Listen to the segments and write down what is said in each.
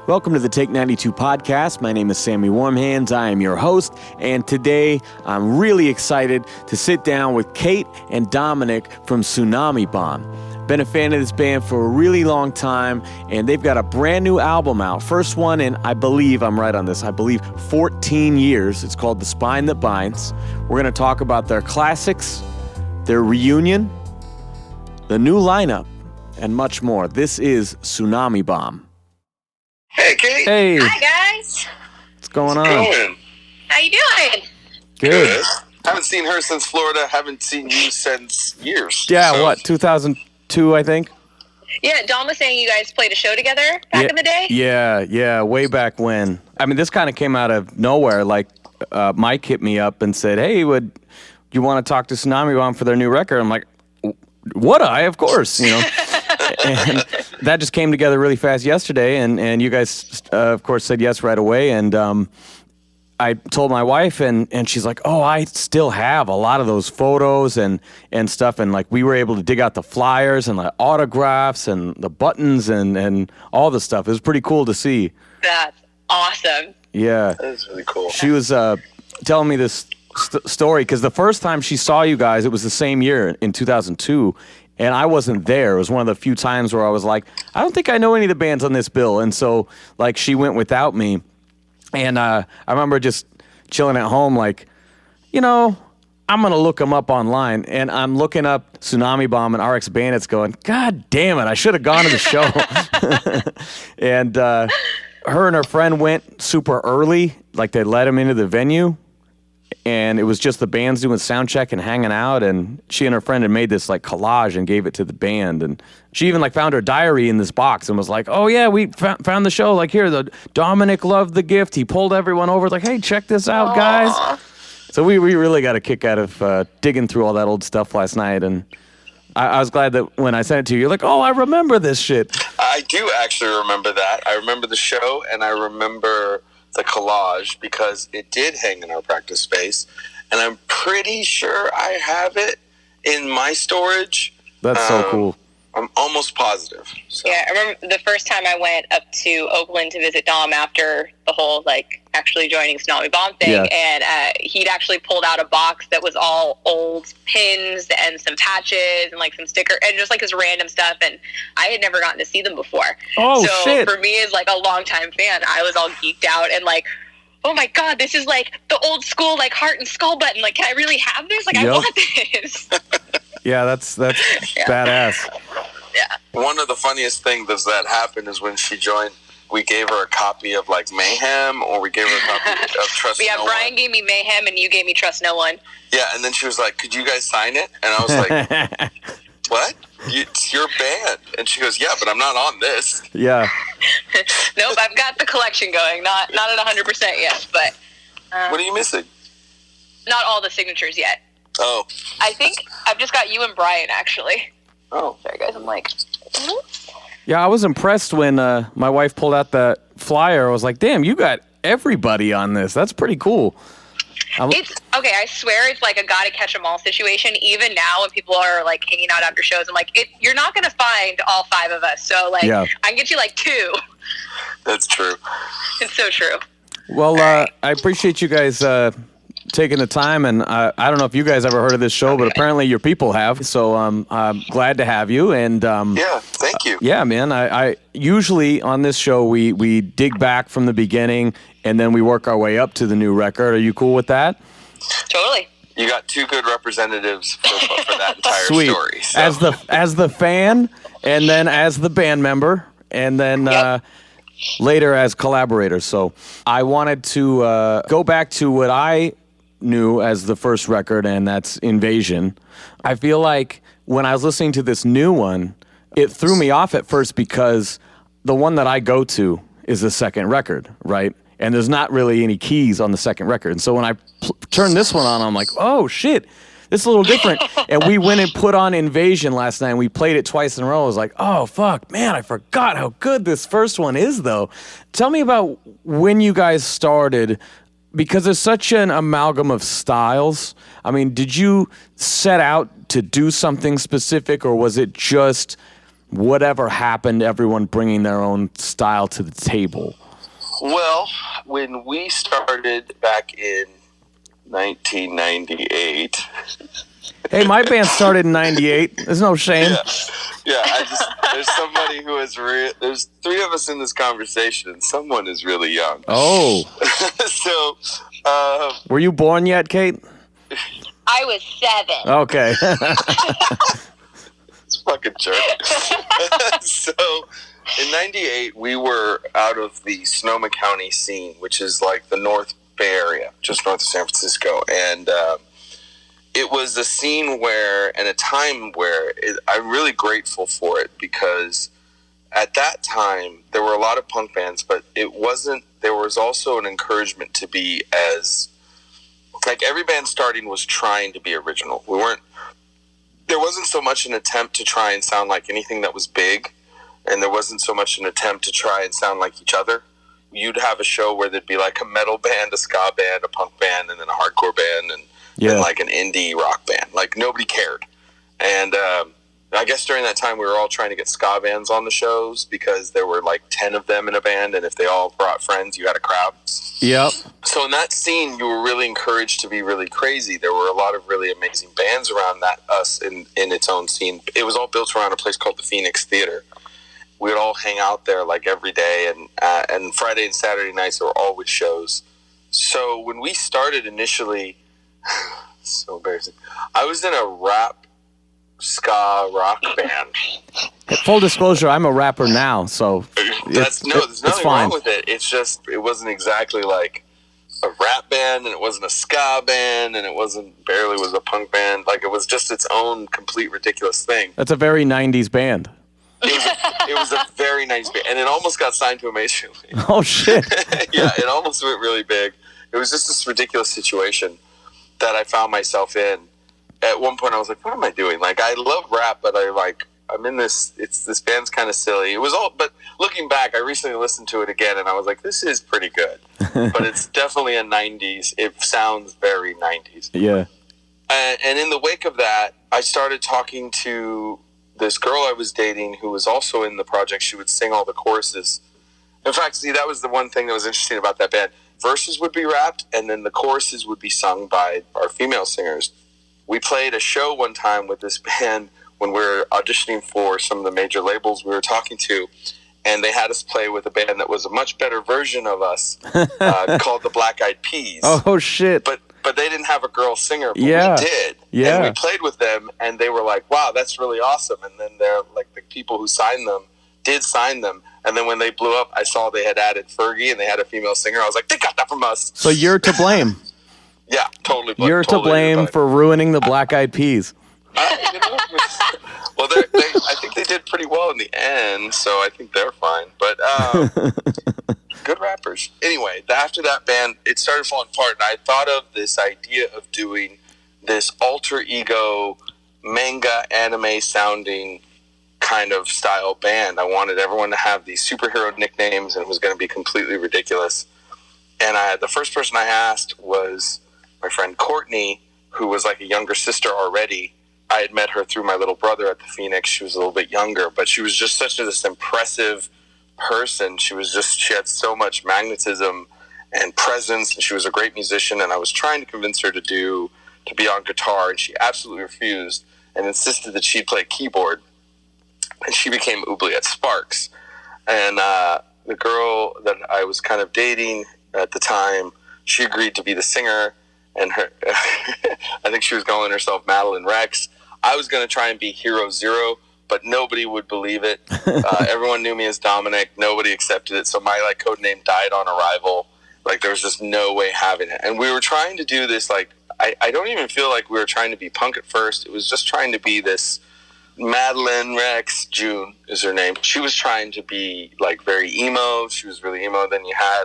Welcome to the Take 92 podcast. My name is Sammy Warm Hands. I am your host, and today I'm really excited to sit down with Kate and Dominic from Tsunami Bomb. Been a fan of this band for a really long time, and they've got a brand new album out. First one in, I believe, I'm right on this, 14 years. It's called The Spine That Binds. We're going to talk about their classics, their reunion, the new lineup, and much more. This is Tsunami Bomb. Hey, Kate. Hey. Hi, guys. What's going on? How you doing? Good. Haven't seen her since Florida. Haven't seen you since years. Yeah, so. 2002, I think? Yeah, Dom was saying you guys played a show together back in the day? Yeah, way back when. I mean, this kind of came out of nowhere. Like, Mike hit me up and said, hey, would you want to talk to Tsunami Bomb for their new record? I'm like, would I? Of course, you know. And that just came together really fast yesterday, and you guys, of course, said yes right away. And I told my wife, and she's like, oh, I still have a lot of those photos and stuff. And, like, we were able to dig out the flyers and the autographs and the buttons and all the stuff. It was pretty cool to see. That's awesome. Yeah. That is really cool. She was telling me this story, because the first time she saw you guys, it was the same year in 2002. And I wasn't there. It was one of the few times where I was like, I don't think I know any of the bands on this bill. And so, like, she went without me. And I remember just chilling at home, like, you know, I'm going to look them up online. And I'm looking up Tsunami Bomb and RX Bandits going, God damn it, I should have gone to the show. And her and her friend went super early. Like, they let them into the venue. And it was just the bands doing sound check and hanging out, and she and her friend had made this like collage and gave it to the band, and she even like found her diary in this box and was like, oh yeah, we found the show, like, here, the Dominic loved the gift, he pulled everyone over, like, hey, check this out, guys. So we really got a kick out of digging through all that old stuff last night, and I was glad that when I sent it to you, you're like, oh, I remember this shit. I do actually remember that. I remember the show, and I remember the collage because it did hang in our practice space, and I'm pretty sure I have it in my storage. That's so cool. I'm almost positive. So. Yeah, I remember the first time I went up to Oakland to visit Dom after the whole, like, actually joining Tsunami Bomb thing, and he'd actually pulled out a box that was all old pins and some patches and, like, some sticker and just, like, his random stuff, and I had never gotten to see them before. Oh, so shit. For me, as, like, a longtime fan, I was all geeked out and, like, oh my God, this is, like, the old school, like, heart and skull button. Like, can I really have this? Like, I want this. Yeah, that's badass. Yeah. One of the funniest things that happened is when she joined, we gave her a copy of, like, Mayhem, or we gave her a copy of Trust No One. Brian gave me Mayhem, and you gave me Trust No One. Yeah, and then she was like, could you guys sign it? And I was like, what? It's your band. And she goes, yeah, but I'm not on this. Yeah. Nope, I've got the collection going. Not at 100% yet, but... what are you missing? Not all the signatures yet. Oh. I think I've just got you and Brian, actually. Oh. Sorry, guys, I'm like... Yeah, I was impressed when my wife pulled out the flyer. I was like, damn, you got everybody on this. That's pretty cool. It's okay. I swear it's like a gotta catch 'em all situation. Even now, when people are like hanging out after shows, I'm like, you're not gonna find all 5 of us. So like, I can get you like 2. That's true. It's so true. Well, I appreciate you guys taking the time, and I don't know if you guys ever heard of this show, but apparently your people have. So I'm glad to have you. And yeah, thank you. Yeah, man. I usually on this show we dig back from the beginning, and then we work our way up to the new record. Are you cool with that? Totally. You got 2 good representatives for that entire Sweet. story. So. As the fan, and then as the band member, and then later as collaborators. So I wanted to go back to what I knew as the first record, and that's Invasion. I feel like when I was listening to this new one, it threw me off at first because the one that I go to is the second record, right? And there's not really any keys on the second record. And so when I turned this one on, I'm like, oh, shit, this is a little different. And we went and put on Invasion last night, and we played it twice in a row. I was like, oh, fuck, man, I forgot how good this first one is, though. Tell me about when you guys started, because there's such an amalgam of styles. I mean, did you set out to do something specific, or was it just whatever happened, everyone bringing their own style to the table? Well, when we started back in 1998. Hey, my band started in 98. There's no shame. Yeah, there's somebody who is there's three of us in this conversation, and someone is really young. Oh. So, were you born yet, Kate? I was 7. Okay. It's fucking jerk. So, in 98, we were out of the Sonoma County scene, which is like the North Bay Area, just north of San Francisco, and it was a scene where, and a time where, I'm really grateful for it, because at that time there were a lot of punk bands, but there was also an encouragement to be as, like, every band starting was trying to be original. There wasn't so much an attempt to try and sound like anything that was big, and there wasn't so much an attempt to try and sound like each other. You'd have a show where there'd be like a metal band, a ska band, a punk band, and then a hardcore band, and like an indie rock band. Like, nobody cared. And I guess during that time we were all trying to get ska bands on the shows, because there were like 10 of them in a band, and if they all brought friends, you had a crowd. Yep. So in that scene, you were really encouraged to be really crazy. There were a lot of really amazing bands around us in its own scene. It was all built around a place called the Phoenix Theater. We would all hang out there like every day, and Friday and Saturday nights there were always shows. So when we started initially, so embarrassing, I was in a rap ska rock band. Full disclosure, I'm a rapper now, so there's nothing wrong with it. It's just, it wasn't exactly like a rap band, and it wasn't a ska band, and it was a punk band. Like, it was just its own complete ridiculous thing. That's a very 90s band. It was a very nice band, and it almost got signed to a major league. Oh, shit. Yeah, it almost went really big. It was just this ridiculous situation that I found myself in. At one point, I was like, what am I doing? Like, I love rap, but I'm in this band's kind of silly. It was all, but looking back, I recently listened to it again, and I was like, this is pretty good. But it's definitely a 90s. It sounds very 90s. Yeah. And in the wake of that, I started talking to this girl I was dating who was also in the project. She would sing all the choruses. In fact, see, that was the one thing that was interesting about that band. Verses would be rapped, and then the choruses would be sung by our female singers. We played a show one time with this band when we were auditioning for some of the major labels we were talking to, and they had us play with a band that was a much better version of us called the Black Eyed Peas. Oh, shit. But they didn't have a girl singer, but yeah. we did. Yeah. And we played with them, and they were like, wow, that's really awesome. And then they're like, the people who signed them did sign them. And then when they blew up, I saw they had added Fergie, and they had a female singer. I was like, they got that from us. So you're to blame. Yeah, totally. You're to blame for ruining the Black Eyed Peas. Well, I think they did pretty well in the end, so I think they're fine. But good rappers. Anyway, after that band, it started falling apart, and I thought of this idea of doing this alter ego, manga anime sounding kind of style band. I wanted everyone to have these superhero nicknames, and it was going to be completely ridiculous. And the first person I asked was my friend Courtney, who was like a younger sister already. I had met her through my little brother at the Phoenix. She was a little bit younger, but she was just such this impressive person. She had so much magnetism and presence, and she was a great musician, and I was trying to convince her to be on guitar, and she absolutely refused and insisted that she'd play keyboard. And she became Oubliette Sparks. And the girl that I was kind of dating at the time, she agreed to be the singer, and her I think she was calling herself Madeline Rex. I was going to try and be Hero Zero, but nobody would believe it. Everyone knew me as Dominic. Nobody accepted it. So my code name died on arrival. Like, there was just no way having it. And we were trying to do this, I don't even feel like we were trying to be punk at first. It was just trying to be this Madeline Rex, June is her name. She was trying to be very emo. She was really emo. Then you had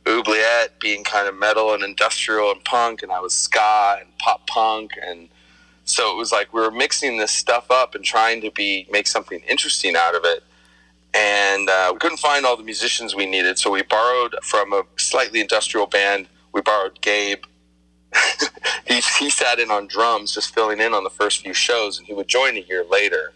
Oubliette being kind of metal and industrial and punk, and I was ska and pop punk. And so it was we were mixing this stuff up and trying to make something interesting out of it. And we couldn't find all the musicians we needed, so we borrowed from a slightly industrial band. We borrowed Gabe. He sat in on drums, just filling in on the first few shows, and he would join a year later.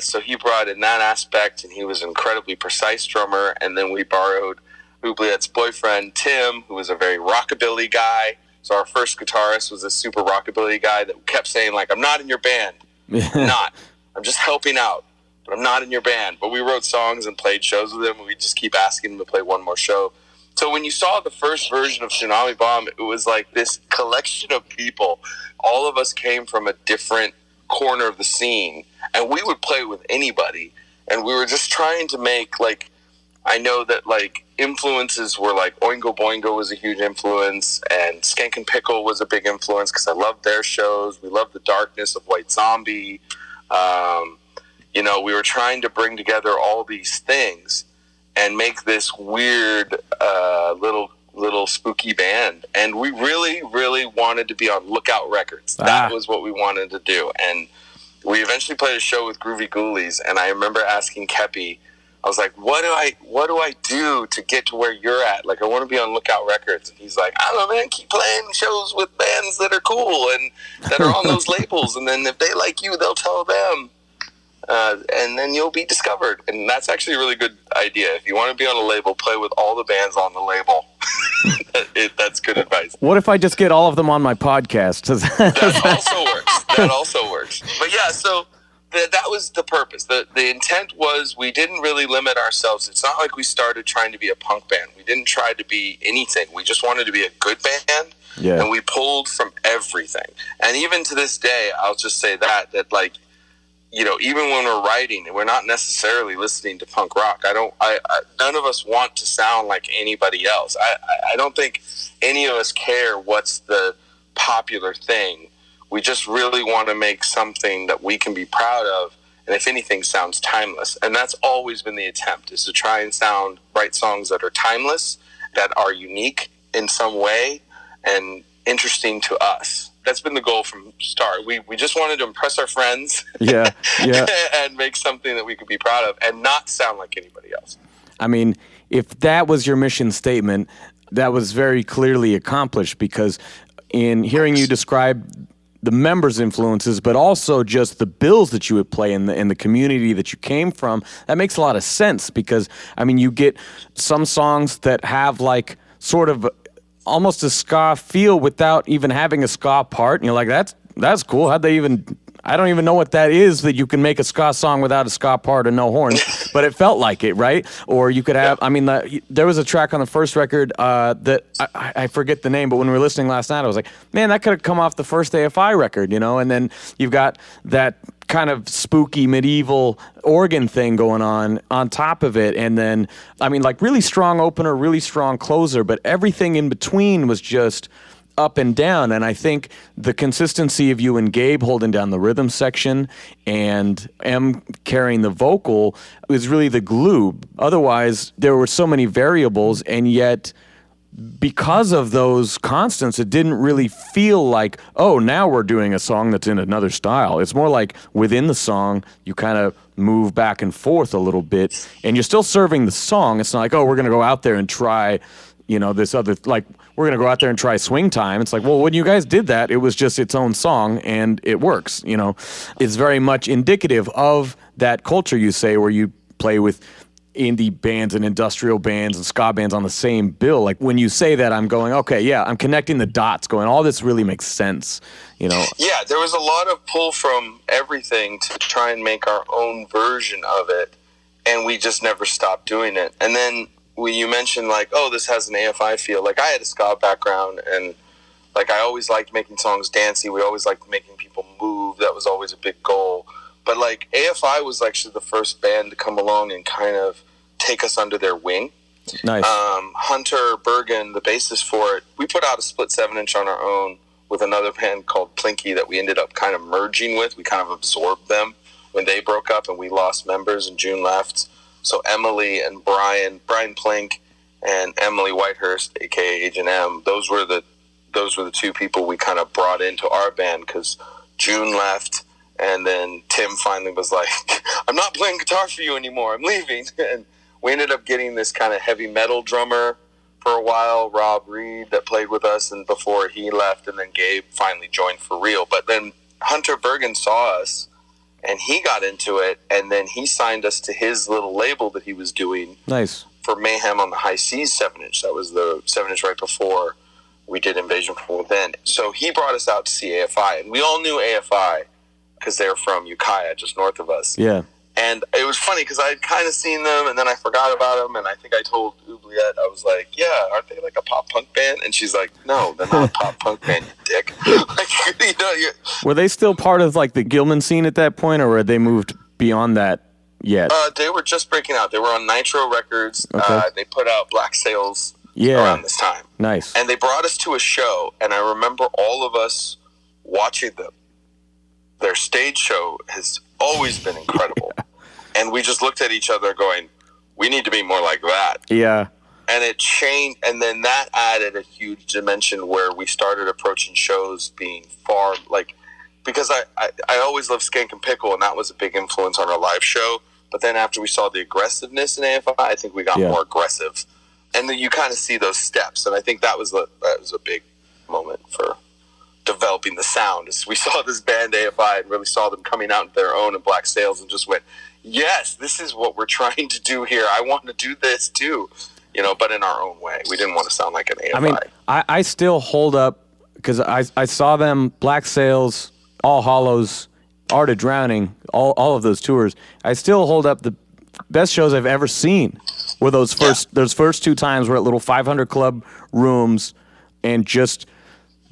So he brought in that aspect, and he was an incredibly precise drummer. And then we borrowed Oubliette's boyfriend, Tim, who was a very rockabilly guy. So our first guitarist was a super rockabilly guy that kept saying, like, I'm not in your band. I'm not. I'm just helping out. But I'm not in your band. But we wrote songs and played shows with him, and we just keep asking him to play one more show. So when you saw the first version of Tsunami Bomb, it was like this collection of people. All of us came from a different corner of the scene, and we would play with anybody. And we were just trying to make, like, I know that, like, influences were like Oingo Boingo was a huge influence, and Skankin' Pickle was a big influence because I loved their shows. We loved the darkness of White Zombie. You know, we were trying to bring together all these things and make this weird little spooky band. And we really, really wanted to be on Lookout Records. That was what we wanted to do. And we eventually played a show with Groovy Ghoulies, and I remember asking Kepi, I was like, what do I do to get to where you're at? Like, I want to be on Lookout Records. And he's like, I don't know, man, keep playing shows with bands that are cool and that are on those labels. And then if they like you, they'll tell them. And then you'll be discovered. And that's actually a really good idea. If you want to be on a label, play with all the bands on the label. That's good advice. What if I just get all of them on my podcast? That also works. But yeah, so that was the purpose. The intent was we didn't really limit ourselves. It's not like we started trying to be a punk band. We didn't try to be anything. We just wanted to be a good band. Yeah. And we pulled from everything. And even to this day, I'll just say that like, you know, even when we're writing, we're not necessarily listening to punk rock. None of us want to sound like anybody else. I don't think any of us care what's the popular thing. We just really want to make something that we can be proud of, and if anything, sounds timeless. And that's always been the attempt, is to try and write songs that are timeless, that are unique in some way, and interesting to us. That's been the goal from start. We just wanted to impress our friends, and make something that we could be proud of, and not sound like anybody else. I mean, if that was your mission statement, that was very clearly accomplished, because in hearing you describe the members' influences, but also just the bills that you would play in the community that you came from, that makes a lot of sense. Because, I mean, you get some songs that have like sort of almost a ska feel without even having a ska part, and you're like, that's cool. How'd they even? I don't even know what that is, that you can make a ska song without a ska part and no horns, but it felt like it, right? Or you could have, I mean, there was a track on the first record that I forget the name, but when we were listening last night, I was like, man, that could have come off the first AFI record, you know? And then you've got that kind of spooky medieval organ thing going on top of it. And then, I mean, like really strong opener, really strong closer, but everything in between was just up and down. And I think the consistency of you and Gabe holding down the rhythm section and M carrying the vocal was really the glue. Otherwise, there were so many variables, and yet because of those constants, it didn't really feel like, oh, now we're doing a song that's in another style. It's more like within the song, you kind of move back and forth a little bit, and you're still serving the song. It's not like, oh, we're going to go out there and try, you know, this other, like, we're going to go out there and try Swing Time. It's like, well, when you guys did that, it was just its own song, and it works, you know. It's very much indicative of that culture, you say, where you play with indie bands and industrial bands and ska bands on the same bill. Like, when you say that, I'm going, okay, yeah, I'm connecting the dots, going, all this really makes sense, you know. Yeah, there was a lot of pull from everything to try and make our own version of it, and we just never stopped doing it. And then when you mentioned, like, oh, this has an AFI feel, like, I had a ska background, and like, I always liked making songs dancey. We always liked making people move. That was always a big goal. But like, AFI was actually the first band to come along and kind of take us under their wing. Nice. Hunter Bergen, the bassist for it, we put out a split 7-inch on our own with another band called Plinky that we ended up kind of merging with. We kind of absorbed them when they broke up and we lost members and June left. So Emily and Brian Plink and Emily Whitehurst, aka Agent M, those were the two people we kind of brought into our band, because June left, and then Tim finally was like, I'm not playing guitar for you anymore, I'm leaving. And we ended up getting this kind of heavy metal drummer for a while, Rob Reed, that played with us, and before he left, and then Gabe finally joined for real. But then Hunter Bergen saw us and he got into it, and then he signed us to his little label that he was doing. Nice. For Mayhem on the High Seas 7-inch. That was the 7-inch right before we did Invasion from Within. So he brought us out to see AFI, and we all knew AFI because they're from Ukiah, just north of us. Yeah. And it was funny because I had kind of seen them, and then I forgot about them, and I think I told Oubliette, I was like, yeah, aren't they like a pop-punk band? And she's like, no, they're not a pop-punk band, you dick. Were they still part of like the Gilman scene at that point, or had they moved beyond that yet? They were just breaking out. They were on Nitro Records. Okay. They put out Black Sails around this time. Nice. And they brought us to a show, and I remember all of us watching them. Their stage show has always been incredible. Yeah. And we just looked at each other going, we need to be more like that. Yeah. And it changed, and then that added a huge dimension where we started approaching shows being far, like, because I always loved Skank and Pickle, and that was a big influence on our live show. But then after we saw the aggressiveness in AFI, I think we got more aggressive. And then you kind of see those steps, and I think that was a big moment for developing the sound. As we saw this band AFI and really saw them coming out into their own in Black Sails and just went, yes, this is what we're trying to do here. I want to do this too, but in our own way. We didn't want to sound like an AFI. I mean, I still hold up, because I saw them, Black Sails, All Hollows, Art of Drowning, all of those tours. I still hold up the best shows I've ever seen were those first two times we're at little 500 Club rooms, and just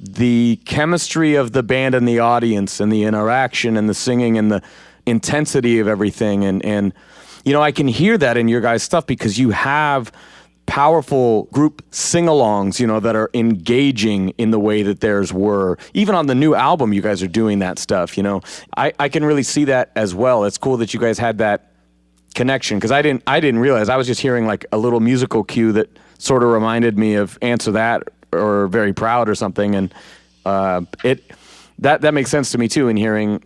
the chemistry of the band and the audience and the interaction and the singing and the intensity of everything. And I can hear that in your guys' stuff because you have powerful group sing-alongs, that are engaging in the way that theirs were. Even on the new album, you guys are doing that stuff, I can really see that as well. It's cool that you guys had that connection, because I didn't realize. I was just hearing like a little musical cue that sort of reminded me of Answer That or Very Proud or something, and that makes sense to me too, in hearing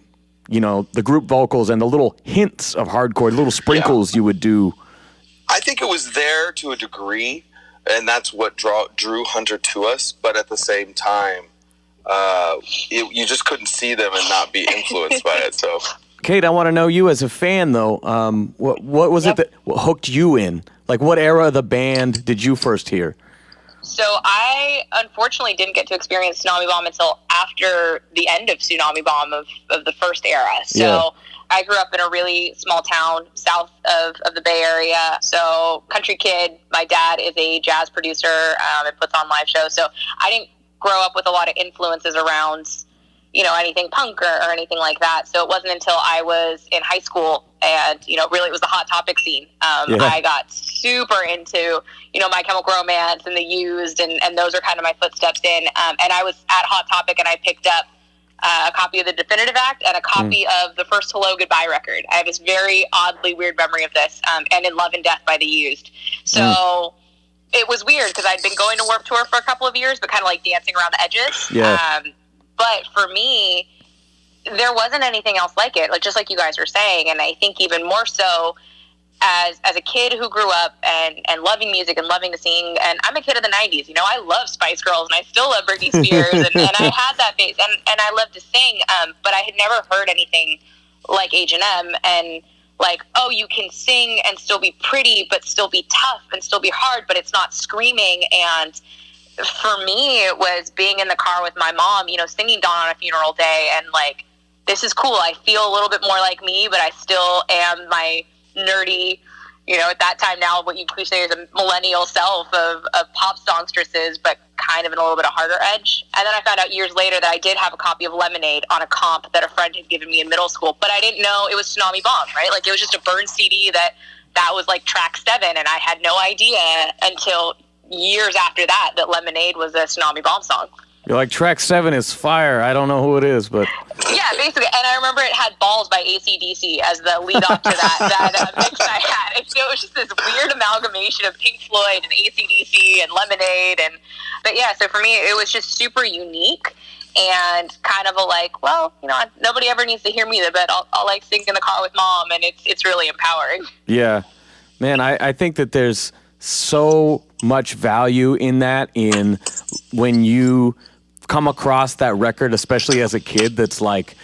the group vocals and the little hints of hardcore, little sprinkles you would do. I think it was there to a degree, and that's what drew Hunter to us. But at the same time, you just couldn't see them and not be influenced by it. So, Kate, I want to know you as a fan, though. What was it that hooked you in? Like, what era of the band did you first hear? So I unfortunately didn't get to experience Tsunami Bomb until after the end of Tsunami Bomb of the first era. So I grew up in a really small town south of the Bay Area. So country kid. My dad is a jazz producer and puts on live shows. So I didn't grow up with a lot of influences around, anything punk or anything like that. So it wasn't until I was in high school and, really it was the Hot Topic scene. I got super into, My Chemical Romance and The Used, and those are kind of my footsteps in. And I was at Hot Topic and I picked up a copy of the Definitive Act and a copy of the first Hello Goodbye record. I have this very oddly weird memory of this, and In Love and Death by The Used. So it was weird because I'd been going to Warped Tour for a couple of years, but kind of like dancing around the edges. Yeah. But for me, there wasn't anything else like it, just like you guys were saying. And I think even more so as a kid who grew up and loving music and loving to sing. And I'm a kid of the 90s. I love Spice Girls and I still love Britney Spears. and I had that phase. And I love to sing, but I had never heard anything like H&M. And like, oh, you can sing and still be pretty, but still be tough and still be hard, but it's not screaming. And for me, it was being in the car with my mom, singing Dawn on a Funeral Day, and like, this is cool. I feel a little bit more like me, but I still am my nerdy, at that time now, what you cliche is a millennial self of pop songstresses, but kind of in a little bit of harder edge. And then I found out years later that I did have a copy of Lemonade on a comp that a friend had given me in middle school, but I didn't know it was Tsunami Bomb, right? Like, it was just a burned CD that was like track 7, and I had no idea until years after that Lemonade was a Tsunami Bomb song. You're like, track 7 is fire. I don't know who it is, but... Yeah, basically. And I remember it had Balls by AC/DC as the lead up to that mix I had. And so it was just this weird amalgamation of Pink Floyd and AC/DC and Lemonade. But yeah, so for me, it was just super unique and kind of a like, well, nobody ever needs to hear me, but I'll like sing in the car with mom, and it's really empowering. Yeah. Man, I think that there's so much value in that, in when you come across that record, especially as a kid, that's like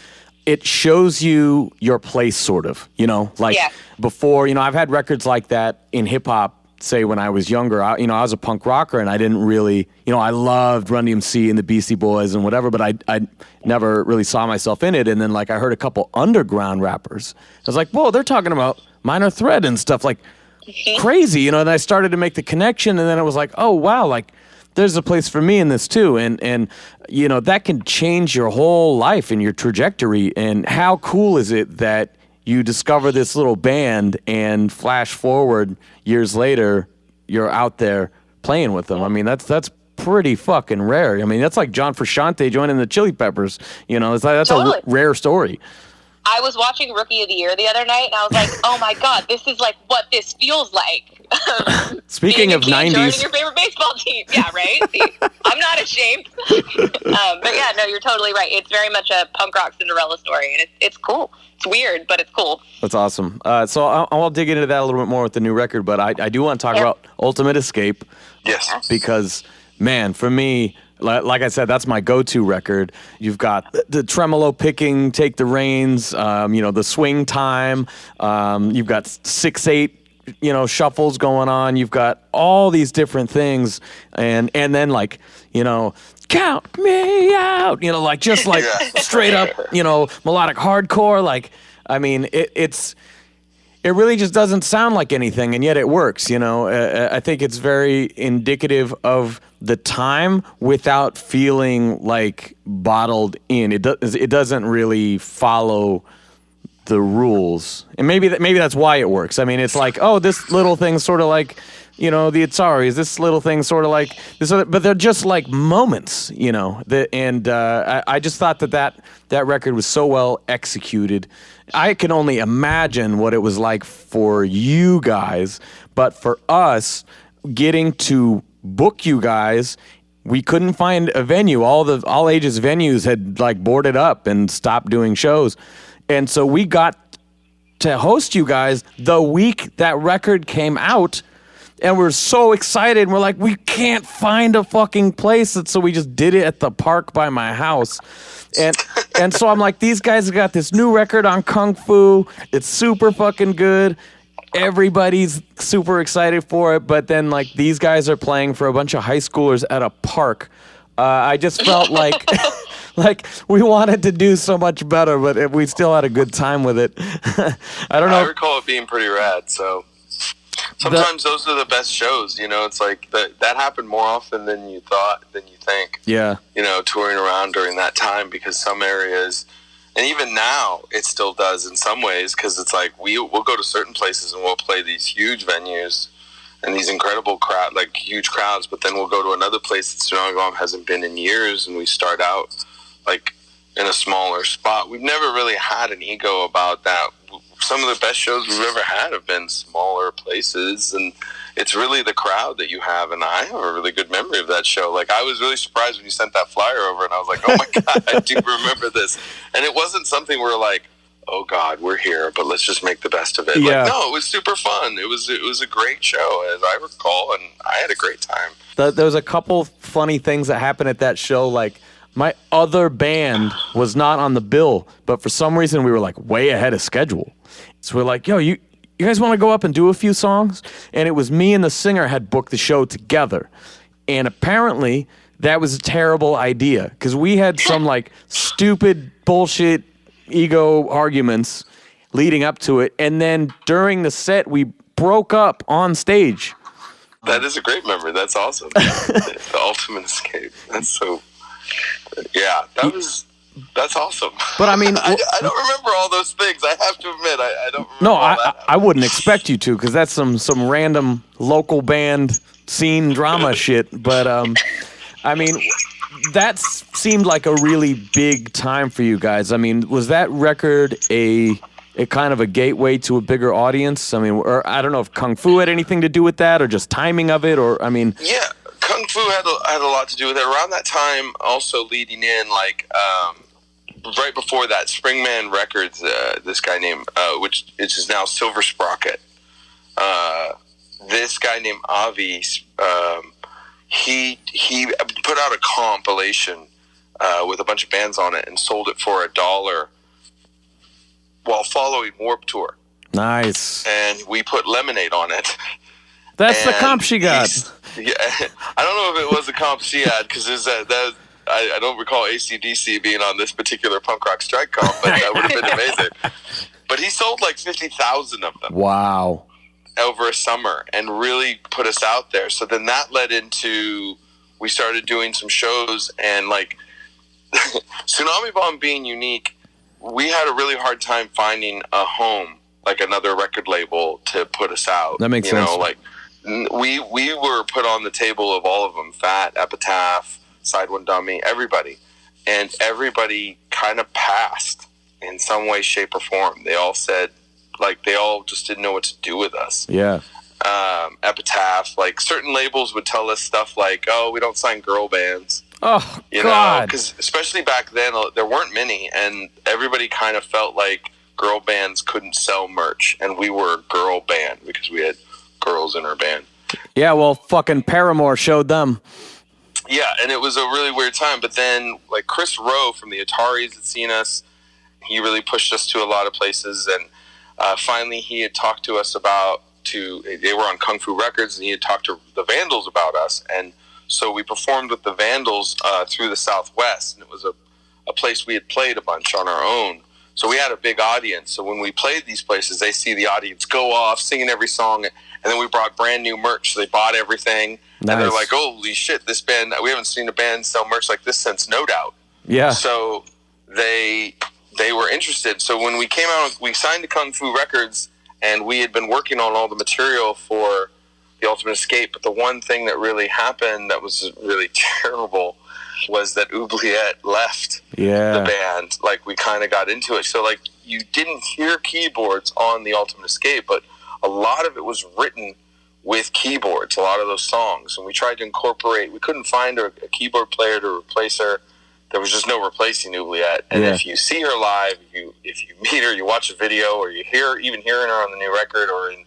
it shows you your place, sort of, you know, like before, you know, I've had records like that in hip hop, say when I was younger. I was a punk rocker and I didn't really, you know, I loved Run DMC and the Beastie Boys and whatever, but I never really saw myself in it. And then like I heard a couple underground rappers. I was like, whoa, they're talking about Minor Threat and stuff like crazy, you know, and I started to make the connection and then it was like, oh wow, like there's a place for me in this too. And you know, that can change your whole life and your trajectory. And how cool is it that you discover this little band and flash forward years later, you're out there playing with them. I mean, that's pretty fucking rare. I mean, that's like John Frusciante joining the Chili Peppers. You know, that's a rare story. I was watching Rookie of the Year the other night, and I was like, oh my God, this is like what this feels like. Speaking of 90s. Joining your favorite baseball team. Yeah, right? See, I'm not ashamed. But yeah, no, you're totally right. It's very much a punk rock Cinderella story, and it's cool. It's weird, but it's cool. That's awesome. So I'll dig into that a little bit more with the new record, but I do want to talk about Ultimate Escape. Yes. Because, man, for me, like I said, that's my go-to record. You've got the tremolo picking, Take the Reins, you know, the swing time. You've got 6/8, you know, shuffles going on. You've got all these different things, and then like, you know, count me out, you know, like just like straight up, you know, melodic hardcore. Like, I mean, it really just doesn't sound like anything, and yet it works, you know. I think it's very indicative of the time without feeling like bottled in. It doesn't really follow the rules, and maybe that's why it works. I mean, it's like, oh, this little thing's sort of like, you know, the Atsaris. This little thing sort of like this, but they're just like moments, you know. I just thought that record was so well executed. I can only imagine what it was like for you guys, but for us, getting to book you guys, we couldn't find a venue. All ages venues had like boarded up and stopped doing shows, and so we got to host you guys the week that record came out. And we're so excited. We're like, we can't find a fucking place. And so we just did it at the park by my house. And so I'm like, these guys have got this new record on Kung Fu. It's super fucking good. Everybody's super excited for it. But then, like, these guys are playing for a bunch of high schoolers at a park. I just felt like like we wanted to do so much better, but we still had a good time with it. I don't know. I recall it being pretty rad, so... Sometimes those are the best shows, you know. It's like that happened more often than you think. Yeah. You know, touring around during that time, because some areas, and even now, it still does in some ways, because it's like we'll go to certain places and we'll play these huge venues and these incredible huge crowds, but then we'll go to another place that Tsunami Bomb hasn't been in years, and we start out like in a smaller spot. We've never really had an ego about that. Some of the best shows we've ever had have been smaller places, and it's really the crowd that you have. And I have a really good memory of that show. Like, I was really surprised when you sent that flyer over, and I was like, oh my God, I do remember this. And it wasn't something where like, oh God, we're here, but let's just make the best of it. Yeah. Like, no, it was super fun. It was a great show, as I recall, and I had a great time. There was a couple funny things that happened at that show. Like, my other band was not on the bill, but for some reason we were like way ahead of schedule. So we're like, yo, you guys want to go up and do a few songs? And it was me and the singer had booked the show together. And apparently that was a terrible idea, because we had some like stupid bullshit ego arguments leading up to it. And then during the set, we broke up on stage. That is a great memory. That's awesome. The ultimate escape. That's so... Yeah, that's awesome. But I mean, I don't remember all those things. I have to admit, I don't remember. No, I wouldn't expect you to, because that's some random local band scene drama shit. But I mean, that seemed like a really big time for you guys. I mean, was that record a kind of a gateway to a bigger audience? I mean, or I don't know if Kung Fu had anything to do with that, or just timing of it, or I mean, yeah. Kung Fu had a lot to do with it. Around that time, also leading in, like, right before that, Springman Records, this guy named, which is now Silver Sprocket, this guy named Avi, he put out a compilation with a bunch of bands on it and sold it for $1 while following Warped Tour. Nice. And we put Lemonade on it. That's the comp she got. Yeah, I don't know if it was the comp she had, because I don't recall AC/DC being on this particular punk rock strike comp, but that would have been amazing. But he sold like 50,000 of them. Wow. Over a summer, and really put us out there. So then that led into, we started doing some shows, and like Tsunami Bomb being unique, we had a really hard time finding a home, like another record label to put us out. That makes sense. You know, like we were put on the table of all of them, Fat, Epitaph, Side One Dummy, everybody. And everybody kind of passed in some way, shape, or form. They all said, like, they all just didn't know what to do with us. Yeah. Epitaph, like, certain labels would tell us stuff like, oh, we don't sign girl bands. Oh, you God. know, because especially back then, there weren't many, and everybody kind of felt like girl bands couldn't sell merch, and we were a girl band because we had girls in our band. Yeah, well, fucking Paramore showed them. Yeah, and it was a really weird time, but then, like, Chris Rowe from the Ataris had seen us. He really pushed us to a lot of places, and finally he had talked to us they were on Kung Fu Records, and he had talked to the Vandals about us, and so we performed with the Vandals through the Southwest, and it was a place we had played a bunch on our own. So we had a big audience. So when we played these places, they see the audience go off, singing every song, and then we brought brand new merch. So they bought everything, nice. And they're like, holy shit, this band, we haven't seen a band sell merch like this since No Doubt. Yeah. So they were interested. So when we came out, we signed to Kung Fu Records, and we had been working on all the material for The Ultimate Escape. But the one thing that really happened that was really terrible was that Oubliette left the band. Like, we kind of got into it. So, like, you didn't hear keyboards on The Ultimate Escape, but a lot of it was written with keyboards, a lot of those songs. And we tried to incorporate, we couldn't find a keyboard player to replace her. There was just no replacing Oubliette. And if you see her live, if you meet her, you watch a video, or you even hearing her on the new record, or in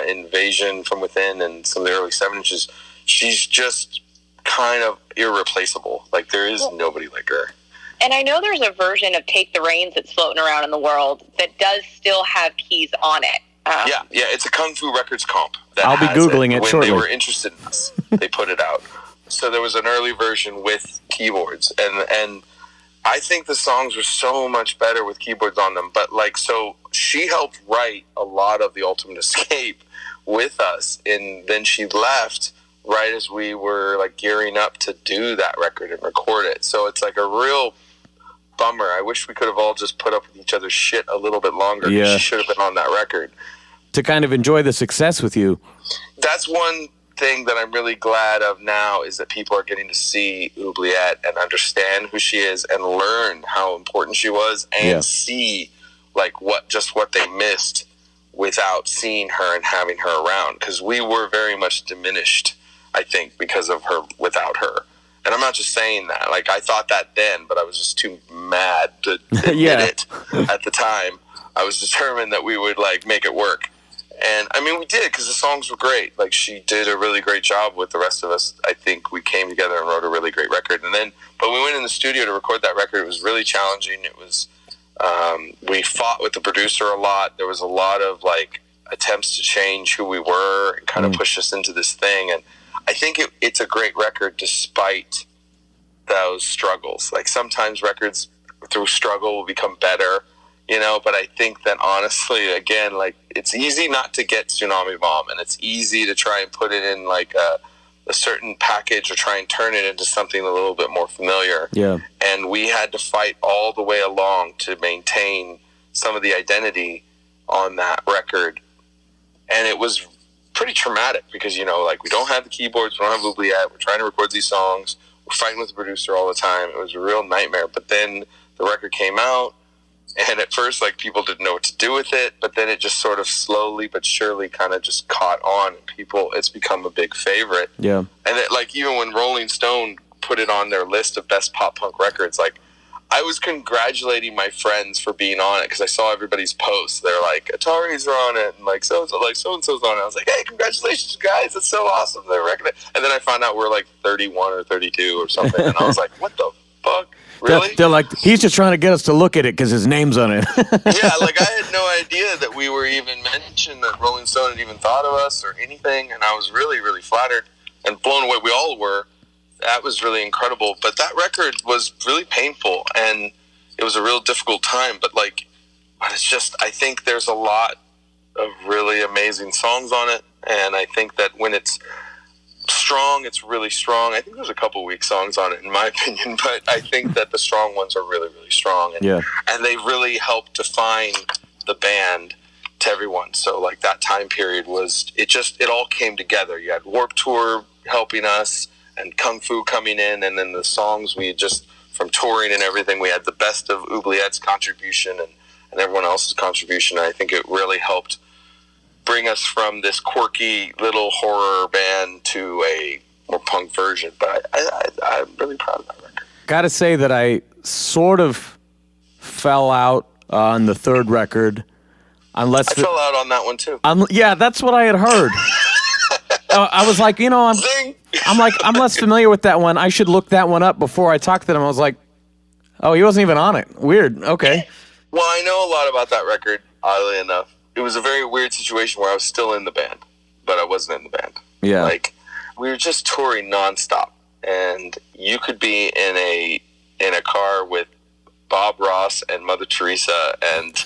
Invasion from Within and some of the early 7 inches, she's just kind of irreplaceable. Like, there is nobody like her. And I know there's a version of Take the Reins that's floating around in the world that does still have keys on it. Yeah, it's a Kung Fu Records comp. I'll be Googling it shortly. When they were interested in us, they put it out. So there was an early version with keyboards, and I think the songs were so much better with keyboards on them. But, like, so she helped write a lot of The Ultimate Escape with us, and then she left right as we were, like, gearing up to do that record and record it. So it's like a real bummer. I wish we could have all just put up with each other's shit a little bit longer. Yeah. She should have been on that record. To kind of enjoy the success with you. That's one thing that I'm really glad of now, is that people are getting to see Oubliette and understand who she is and learn how important she was, and see, like, what they missed without seeing her and having her around. Because we were very much diminished, I think, because of her, without her. And I'm not just saying that. Like, I thought that then, but I was just too mad to admit it at the time. I was determined that we would, like, make it work. And, I mean, we did, because the songs were great. Like, she did a really great job with the rest of us. I think we came together and wrote a really great record. And then, but we went in the studio to record that record. It was really challenging. It was, we fought with the producer a lot. There was a lot of, like, attempts to change who we were and kind of push us into this thing. And I think it's a great record despite those struggles. Like, sometimes records through struggle will become better, you know, but I think that, honestly, again, like, it's easy not to get Tsunami Bomb, and it's easy to try and put it in, like, a certain package, or try and turn it into something a little bit more familiar. Yeah. And we had to fight all the way along to maintain some of the identity on that record. And it was pretty traumatic because, you know, like, we don't have the keyboards, we don't have Oubliette, we're trying to record these songs, we're fighting with the producer all the time. It was a real nightmare. But then the record came out, and at first, like, people didn't know what to do with it, but then it just sort of slowly but surely kind of just caught on. It's become a big favorite. Yeah. And it, like, even when Rolling Stone put it on their list of best pop punk records, like, I was congratulating my friends for being on it, because I saw everybody's posts. They're like, Ataris are on it, and like so-and-so's on it. I was like, hey, congratulations, guys. That's so awesome. They're recommending. And then I found out we're like 31 or 32 or something. And I was like, what the fuck? Really? They're like, he's just trying to get us to look at it because his name's on it. Yeah, like I had no idea that we were even mentioned, that Rolling Stone had even thought of us or anything, and I was really, really flattered and blown away. We all were. That was really incredible. But that record was really painful, and it was a real difficult time. But it's just, I think there's a lot of really amazing songs on it, and I think that when it's strong, it's really strong. I think there's a couple weak songs on it, in my opinion, but I think that the strong ones are really, really strong, and they really help define the band to everyone. So like that time period was, it all came together. You had Warped Tour helping us and Kung Fu coming in, and then the songs we just, from touring and everything, we had the best of Oubliette's contribution and everyone else's contribution. And I think it really helped bring us from this quirky little horror band to a more punk version. But I'm really proud of that record. Gotta say that I sort of fell out on the third record. I fell out on that one too. Yeah, that's what I had heard. I was like, I'm less familiar with that one. I should look that one up before I talk to them. I was like, oh, he wasn't even on it. Weird. Okay. Well, I know a lot about that record, oddly enough. It was a very weird situation where I was still in the band, but I wasn't in the band. Yeah. Like, we were just touring nonstop, and you could be in a car with Bob Ross and Mother Teresa and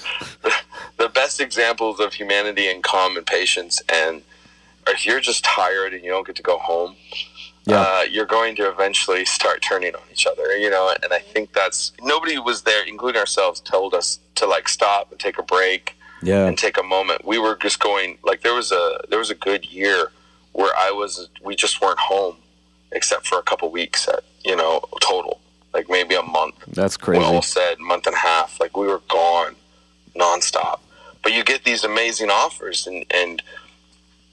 the best examples of humanity and calm and patience. And if you're just tired and you don't get to go home, you're going to eventually start turning on each other, and I think nobody was there, including ourselves, told us to like stop and take a break and take a moment. We were just going, like, there was a good year where we just weren't home except for a couple weeks total, like maybe a month. That's crazy. We all said month and a half, like we were gone nonstop. But you get these amazing offers, and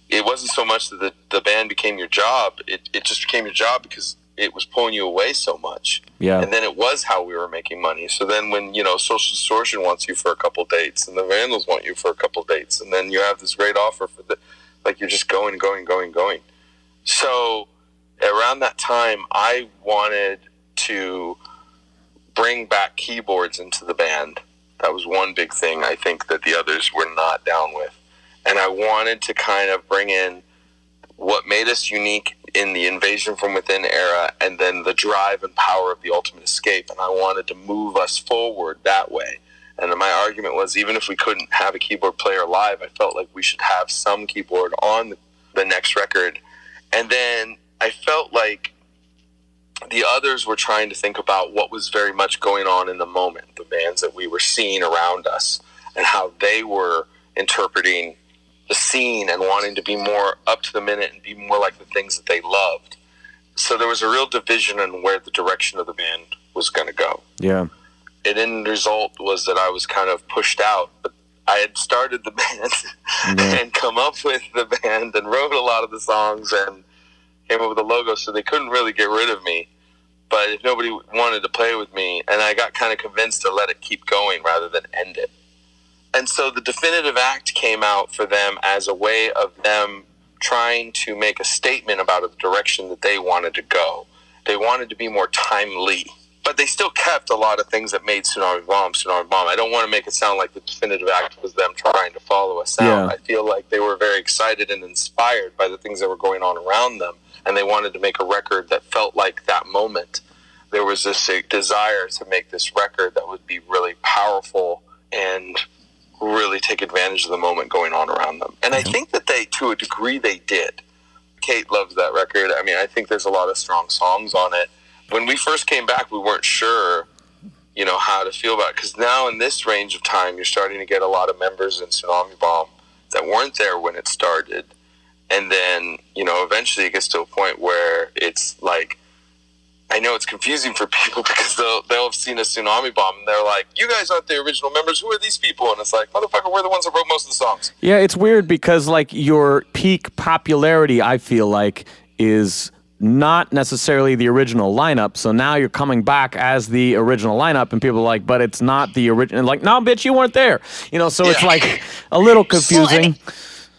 it wasn't so much that the band became your job. It just became your job because it was pulling you away so much. Yeah. And then it was how we were making money. So then when, Social Distortion wants you for a couple dates, and the Vandals want you for a couple dates, and then you have this great offer for you're just going. So around that time, I wanted to bring back keyboards into the band. That was one big thing I think that the others were not down with. And I wanted to kind of bring in what made us unique in the Invasion from Within era, and then the drive and power of the Ultimate Escape. And I wanted to move us forward that way. And my argument was, even if we couldn't have a keyboard player live, I felt like we should have some keyboard on the next record. And then I felt like the others were trying to think about what was very much going on in the moment, the bands that we were seeing around us, and how they were interpreting the scene and wanting to be more up to the minute and be more like the things that they loved. So there was a real division in where the direction of the band was going to go. Yeah. And then the result was that I was kind of pushed out, but I had started the band and come up with the band and wrote a lot of the songs and came up with a logo, so they couldn't really get rid of me. But if nobody wanted to play with me, and I got kind of convinced to let it keep going rather than end it. And so the Definitive Act came out for them as a way of them trying to make a statement about the direction that they wanted to go. They wanted to be more timely, but they still kept a lot of things that made Tsunami Bomb. I don't want to make it sound like the Definitive Act was them trying to follow us out. Yeah. I feel like they were very excited and inspired by the things that were going on around them, and they wanted to make a record that felt like that moment. There was this desire to make this record that would be really powerful and really take advantage of the moment going on around them. And I think that to a degree, they did. Kate loves that record. I mean, I think there's a lot of strong songs on it. When we first came back, we weren't sure, how to feel about it. Because now in this range of time, you're starting to get a lot of members in Tsunami Bomb that weren't there when it started. And then, eventually it gets to a point where it's like, I know it's confusing for people because they'll have seen a Tsunami Bomb and they're like, you guys aren't the original members. Who are these people? And it's like, motherfucker, we're the ones that wrote most of the songs. Yeah, it's weird because like your peak popularity, I feel like, is not necessarily the original lineup. So now you're coming back as the original lineup and people are like, but it's not the original. Like, no, bitch, you weren't there. So it's like a little confusing. Well,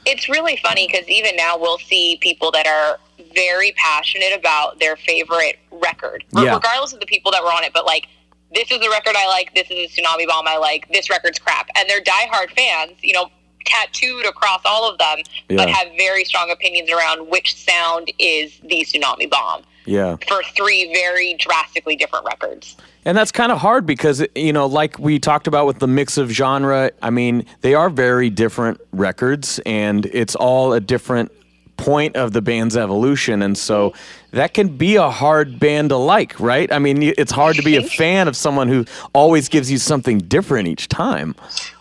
it's really funny because even now we'll see people that are very passionate about their favorite record, Yeah. regardless of the people that were on it. But like, this is the record I like. This is a Tsunami Bomb I like. This record's crap. And they're diehard fans, you know, tattooed across all of them, but have very strong opinions around which sound is the Tsunami Bomb. Yeah. For 3 very drastically different records. And that's kind of hard because, you know, like we talked about with the mix of genre, I mean, they are very different records and it's all a different point of the band's evolution. And so that can be a hard band to like, right? I mean, it's hard to be a fan of someone who always gives you something different each time.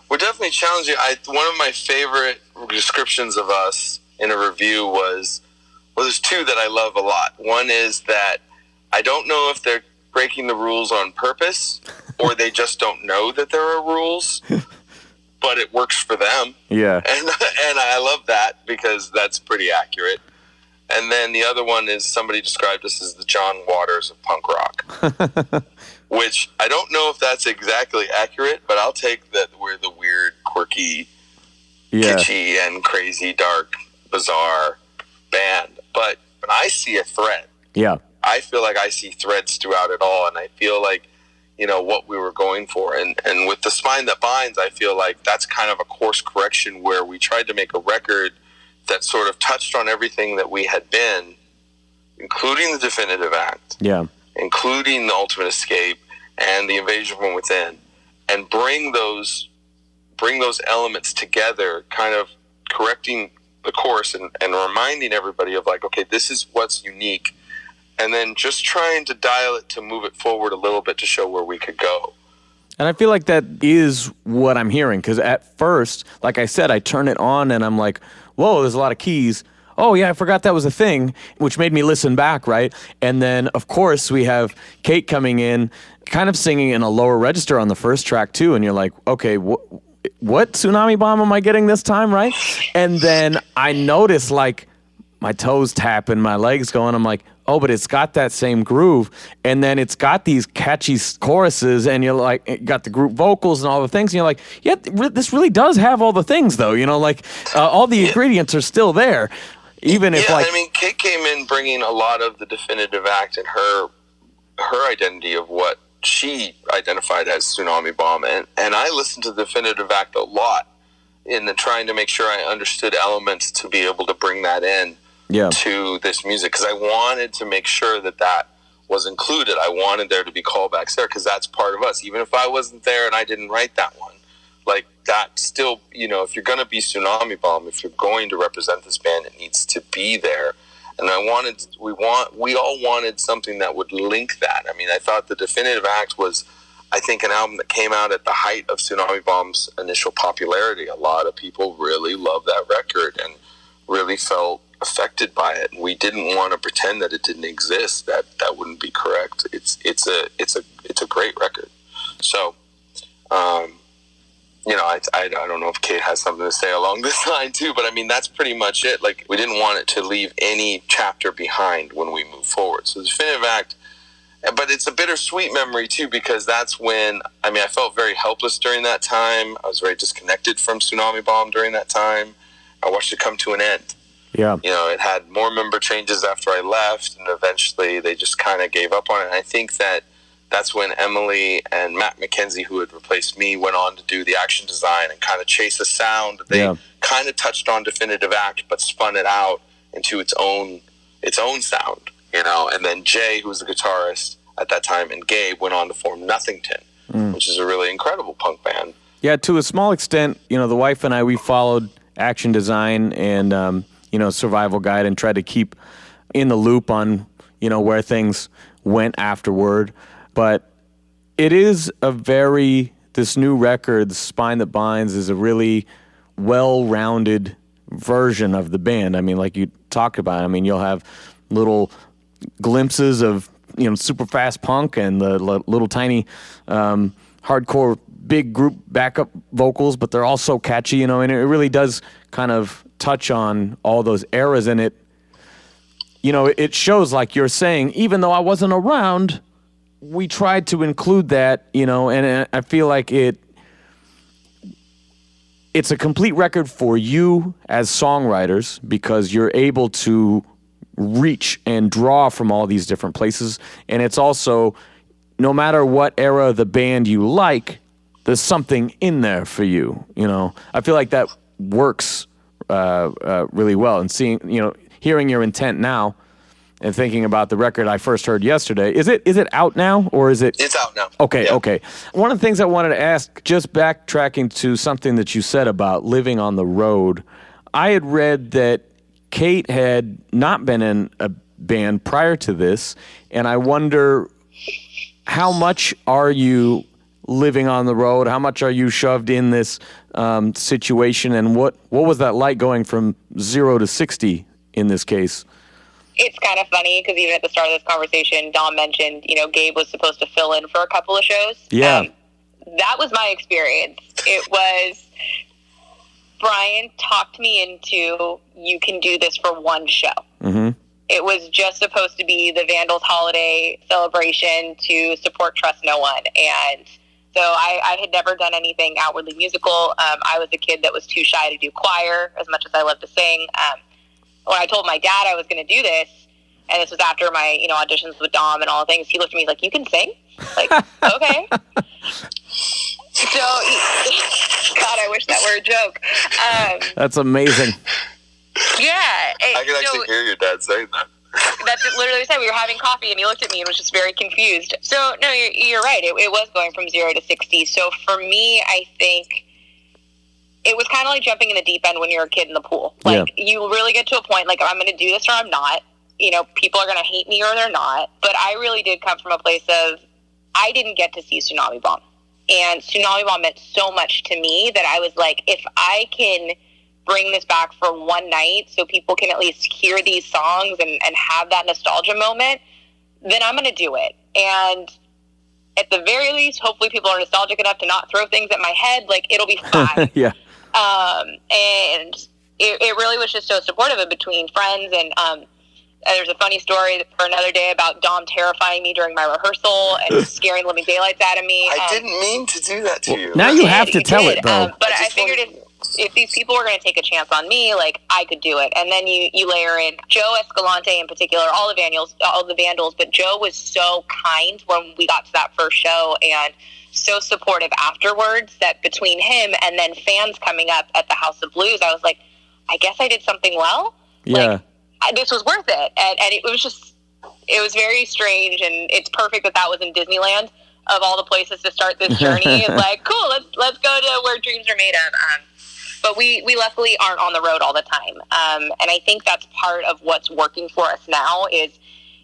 We're definitely challenging. One of my favorite descriptions of us in a review was, well, there's 2 that I love a lot. One is that I don't know if they're breaking the rules on purpose or they just don't know that there are rules, but it works for them. Yeah. And I love that because that's pretty accurate. And then the other one is somebody described us as the John Waters of punk rock, which I don't know if that's exactly accurate, but I'll take that we're the weird, quirky, kitschy, and crazy, dark, bizarre band. But when I see a thread, I feel like I see threads throughout it all, and I feel like, you know, what we were going for. And with The Spine That Binds, I feel like that's kind of a course correction where we tried to make a record that sort of touched on everything that we had been, including the Definitive Act, including the Ultimate Escape and the Invasion from Within, and bring those elements together, kind of correcting the course and reminding everybody of like, okay, this is what's unique. And then just trying to dial it to move it forward a little bit to show where we could go. And I feel like that is what I'm hearing, because at first, like I said, I turn it on and I'm like, whoa, there's a lot of keys. Oh, yeah, I forgot that was a thing, which made me listen back, right? And then, of course, we have Kate coming in, kind of singing in a lower register on the first track, too. And you're like, okay, what Tsunami Bomb am I getting this time, right? And then I notice, like, my toes tapping, my legs going. I'm like, oh, but it's got that same groove. And then it's got these catchy choruses, and you're like, it got the group vocals and all the things. And you're like, yeah, this really does have all the things, though. You know, like all the ingredients are still there. Even if, like, I mean, Kate came in bringing a lot of the Definitive Act and her identity of what she identified as Tsunami Bomb. And I listened to the Definitive Act a lot in trying to make sure I understood elements to be able to bring that in to this music, because I wanted to make sure that was included. I wanted there to be callbacks there, because that's part of us. Even if I wasn't there and I didn't write that one, like, that still, you know, if you're going to be Tsunami Bomb, if you're going to represent this band, it needs to be there. And we all wanted something that would link that. I mean, I thought the Definitive Act was, I think, an album that came out at the height of Tsunami Bomb's initial popularity. A lot of people really loved that record and really felt affected by it. We didn't want to pretend that it didn't exist. That wouldn't be correct. It's a great record. So, you know, I don't know if Kate has something to say along this line too, but I mean, that's pretty much it. Like, we didn't want it to leave any chapter behind when we move forward. So the Definitive Act, but it's a bittersweet memory too, because that's when, I mean, I felt very helpless during that time. I was very disconnected from Tsunami Bomb during that time. I watched it come to an end. Yeah. You know, it had more member changes after I left, and eventually they just kind of gave up on it. And I think that's when Emily and Matt McKenzie, who had replaced me, went on to do the action design and kind of chase a sound. They kind of touched on Definitive Act, but spun it out into its own sound, you know. And then Jay, who was the guitarist at that time, and Gabe went on to form Nothington, which is a really incredible punk band. Yeah, to a small extent, you know, the wife and I, we followed action design and, you know, Survival Guide, and tried to keep in the loop on, you know, where things went afterward. But it is this new record, The Spine That Binds, is a really well-rounded version of the band. I mean, like you talked about, I mean, you'll have little glimpses of, you know, super fast punk and the little tiny hardcore big group backup vocals, but they're all so catchy, you know, and it really does kind of touch on all those eras. And it, you know, it shows, like you're saying, even though I wasn't around, we tried to include that, you know, and I feel like it's a complete record for you as songwriters, because you're able to reach and draw from all these different places. And it's also, no matter what era of the band you like, there's something in there for you. You know, I feel like that works really well. And seeing, you know, hearing your intent now and thinking about the record I first heard yesterday, is it out now, or is it? It's out now. Okay, Yeah. okay. One of the things I wanted to ask, just backtracking to something that you said about living on the road, I had read that Kate had not been in a band prior to this, and I wonder, how much are you living on the road? How much are you shoved in this situation, and what was that like going from 0 to 60 in this case? It's kind of funny because even at the start of this conversation, Dom mentioned, you know, Gabe was supposed to fill in for a couple of shows. Yeah. That was my experience. It was, Brian talked me into, you can do this for one show. Mm-hmm. It was just supposed to be the Vandals holiday celebration to support Trust No One. And so I had never done anything outwardly musical. I was a kid that was too shy to do choir, as much as I love to sing. When I told my dad I was going to do this, and this was after my, you know, auditions with Dom and all the things, he looked at me like, "You can sing?" Like, okay. So, God, I wish that were a joke. That's amazing. Yeah. I can actually hear your dad saying that. That's literally what he said. We were having coffee, and he looked at me and was just very confused. So, no, you're right. It was going from 0 to 60. So, for me, I think it was kind of like jumping in the deep end when you're a kid in the pool. Like, you really get to a point, like, I'm going to do this or I'm not. You know, people are going to hate me or they're not. But I really did come from a place of, I didn't get to see Tsunami Bomb. And Tsunami Bomb meant so much to me that I was like, if I can bring this back for one night so people can at least hear these songs and have that nostalgia moment, then I'm going to do it. And at the very least, hopefully people are nostalgic enough to not throw things at my head. Like, it'll be fine. Yeah. And it really was just so supportive of between friends. And there's a funny story for another day about Dom terrifying me during my rehearsal and scaring living daylights out of me. I didn't mean to do that to you. Now you have to tell it, though. But I figured if these people were going to take a chance on me, like, I could do it. And then you layer in Joe Escalante in particular, all the Vandals, but Joe was so kind when we got to that first show and so supportive afterwards that between him and then fans coming up at the House of Blues, I was like, I guess I did something well. Yeah. Like, this was worth it. And it was very strange, and it's perfect that was in Disneyland of all the places to start this journey. It's like, cool, let's go to where dreams are made of. But we luckily aren't on the road all the time. And I think that's part of what's working for us now is,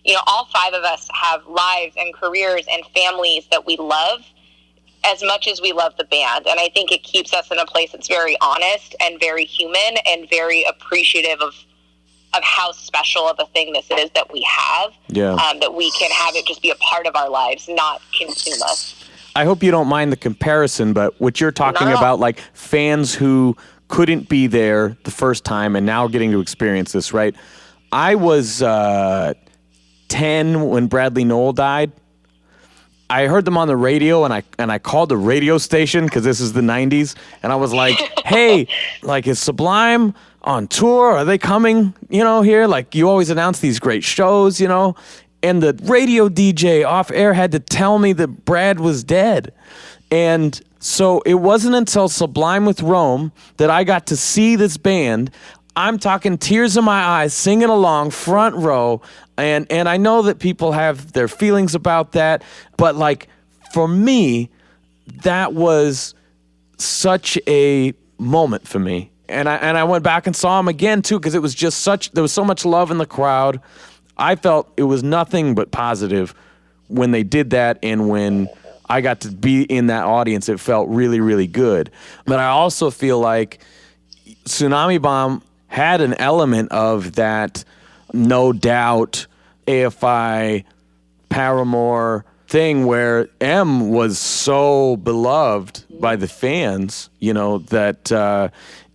you know, all 5 of us have lives and careers and families that we love as much as we love the band. And I think it keeps us in a place that's very honest and very human and very appreciative of how special of a thing this is that we have. Yeah. That we can have it just be a part of our lives, not consume us. I hope you don't mind the comparison, but what you're talking about, like fans who couldn't be there the first time and now getting to experience this, right? I was 10 when Bradley Nowell died. I heard them on the radio, and I called the radio station because this is the 90s, and I was like, hey, like, is Sublime on tour? Are they coming, you know, here? Like, you always announce these great shows, you know? And the radio DJ off air had to tell me that Brad was dead. And so it wasn't until Sublime with Rome that I got to see this band. I'm talking tears in my eyes, singing along, front row. And I know that people have their feelings about that. But, like, for me, that was such a moment for me. And I went back and saw them again, too, because it was just there was so much love in the crowd. I felt it was nothing but positive when they did that, and when I got to be in that audience, it felt really, really good. But I also feel like Tsunami Bomb had an element of that No Doubt, AFI, Paramore thing where M was so beloved by the fans, you know, that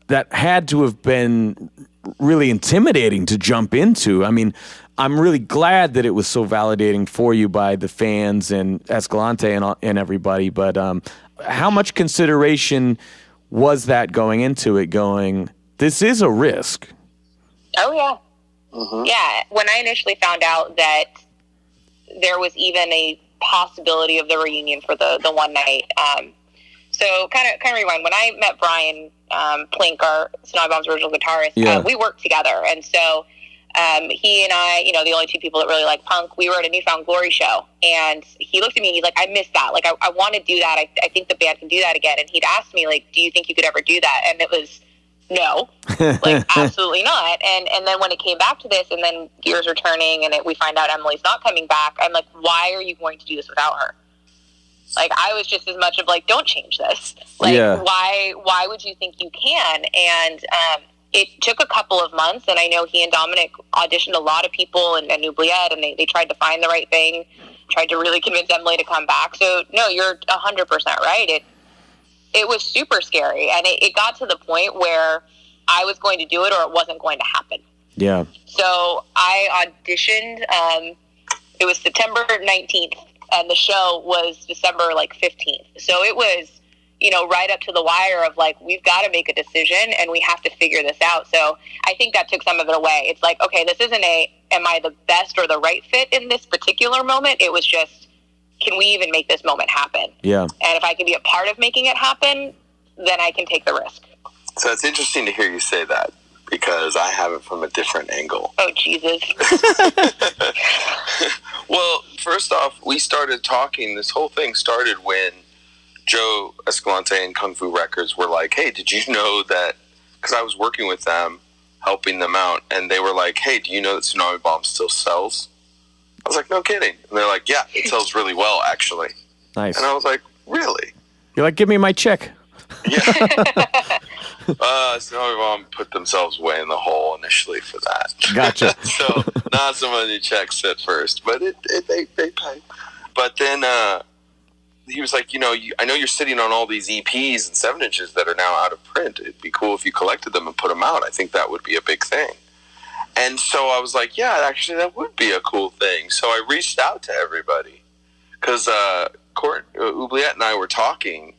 that had to have been really intimidating to jump into. I mean, I'm really glad that it was so validating for you by the fans and Escalante and everybody. But how much consideration was that going into it, going, this is a risk? Oh, yeah. Mm-hmm. Yeah, when I initially found out that there was even a possibility of the reunion for the one night. So kind of rewind. When I met Brian Plink, our Tsunami Bomb's original guitarist, we worked together, and so he and I, the only two people that really like punk, we were at a Newfound Glory show, and he looked at me and he's like, I missed that. Like, I want to do that. I think the band can do that again. And he'd asked me, like, do you think you could ever do that? And it was, no, like, absolutely not. And then when it came back to this, and then gears are turning, and we find out Emily's not coming back, I'm like, why are you going to do this without her? Like, I was just as much of, like, don't change this. Like, why would you think you can? And it took a couple of months, and I know he and Dominic auditioned a lot of people and Oubliette, and they tried to find the right thing, tried to really convince Emily to come back. So, no, you're 100% right. It was super scary, and it got to the point where I was going to do it or it wasn't going to happen. Yeah. So I auditioned. It was September 19th, and the show was December, 15th. So it was, right up to the wire of, like, we've got to make a decision, and we have to figure this out. So I think that took some of it away. It's like, okay, this isn't am I the best or the right fit in this particular moment? It was just, can we even make this moment happen? Yeah. And if I can be a part of making it happen, then I can take the risk. So it's interesting to hear you say that, because I have it from a different angle. Oh, Jesus. Well, first off, we started talking. This whole thing started when Joe Escalante and Kung Fu Records were like, hey, did you know that, because I was working with them, helping them out, and they were like, hey, do you know that Tsunami Bomb still sells? I was like, no kidding. And they're like, yeah, it sells really well, actually. Nice. And I was like, really? You're like, give me my check. Yeah. Tsunami Bomb put themselves way in the hole initially for that. Gotcha. So not so many checks at first, but they pay. But then he was like, I know you're sitting on all these EPs and 7-inches that are now out of print. It'd be cool if you collected them and put them out. I think that would be a big thing. And so I was like, yeah, actually, that would be a cool thing. So I reached out to everybody, because Oubliette and I were talking,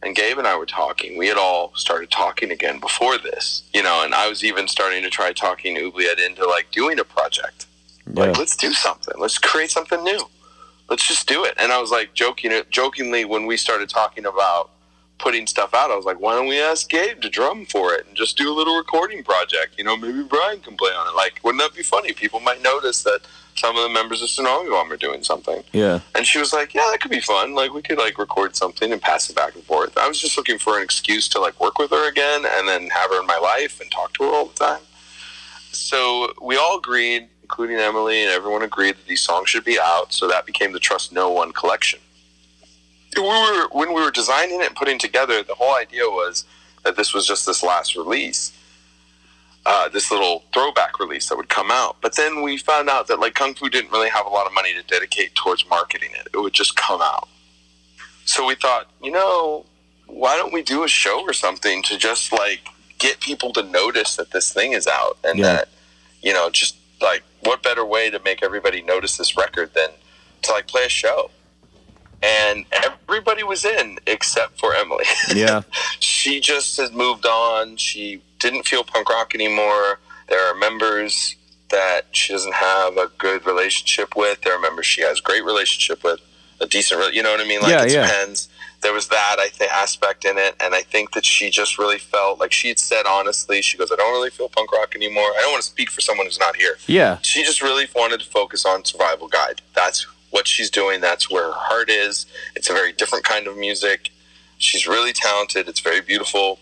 and Gabe and I were talking. We had all started talking again before this, and I was even starting to try talking Oubliette into, like, doing a project. Yeah. Like, let's do something. Let's create something new. Let's just do it. And I was like, jokingly, when we started talking about putting stuff out, I was like, why don't we ask Gabe to drum for it and just do a little recording project? Maybe Brian can play on it. Like, wouldn't that be funny? People might notice that some of the members of Tsunami Bomb are doing something. Yeah. And she was like, yeah, that could be fun. Like, we could, like, record something and pass it back and forth. I was just looking for an excuse to, like, work with her again and then have her in my life and talk to her all the time. So we all agreed, including Emily, and everyone agreed that these songs should be out. So that became the Trust No One collection. When we were designing it and putting together, the whole idea was that this was just this last release, this little throwback release that would come out. But then we found out that, like, Kung Fu didn't really have a lot of money to dedicate towards marketing it. It would just come out. So we thought, why don't we do a show or something to just, like, get people to notice that this thing is out, and that, just, like, what better way to make everybody notice this record than to, like, play a show? And everybody was in except for Emily. Yeah. She just has moved on. She didn't feel punk rock anymore. There are members that she doesn't have a good relationship with. There are members she has a great relationship with, a decent, you know what I mean? Like, it depends. There was that, I think, aspect in it. And I think that she just really felt like she had said, honestly, she goes, I don't really feel punk rock anymore. I don't want to speak for someone who's not here. Yeah. She just really wanted to focus on Survival Guide. That's what she's doing. That's where her heart is. It's a very different kind of music. She's really talented. It's very beautiful.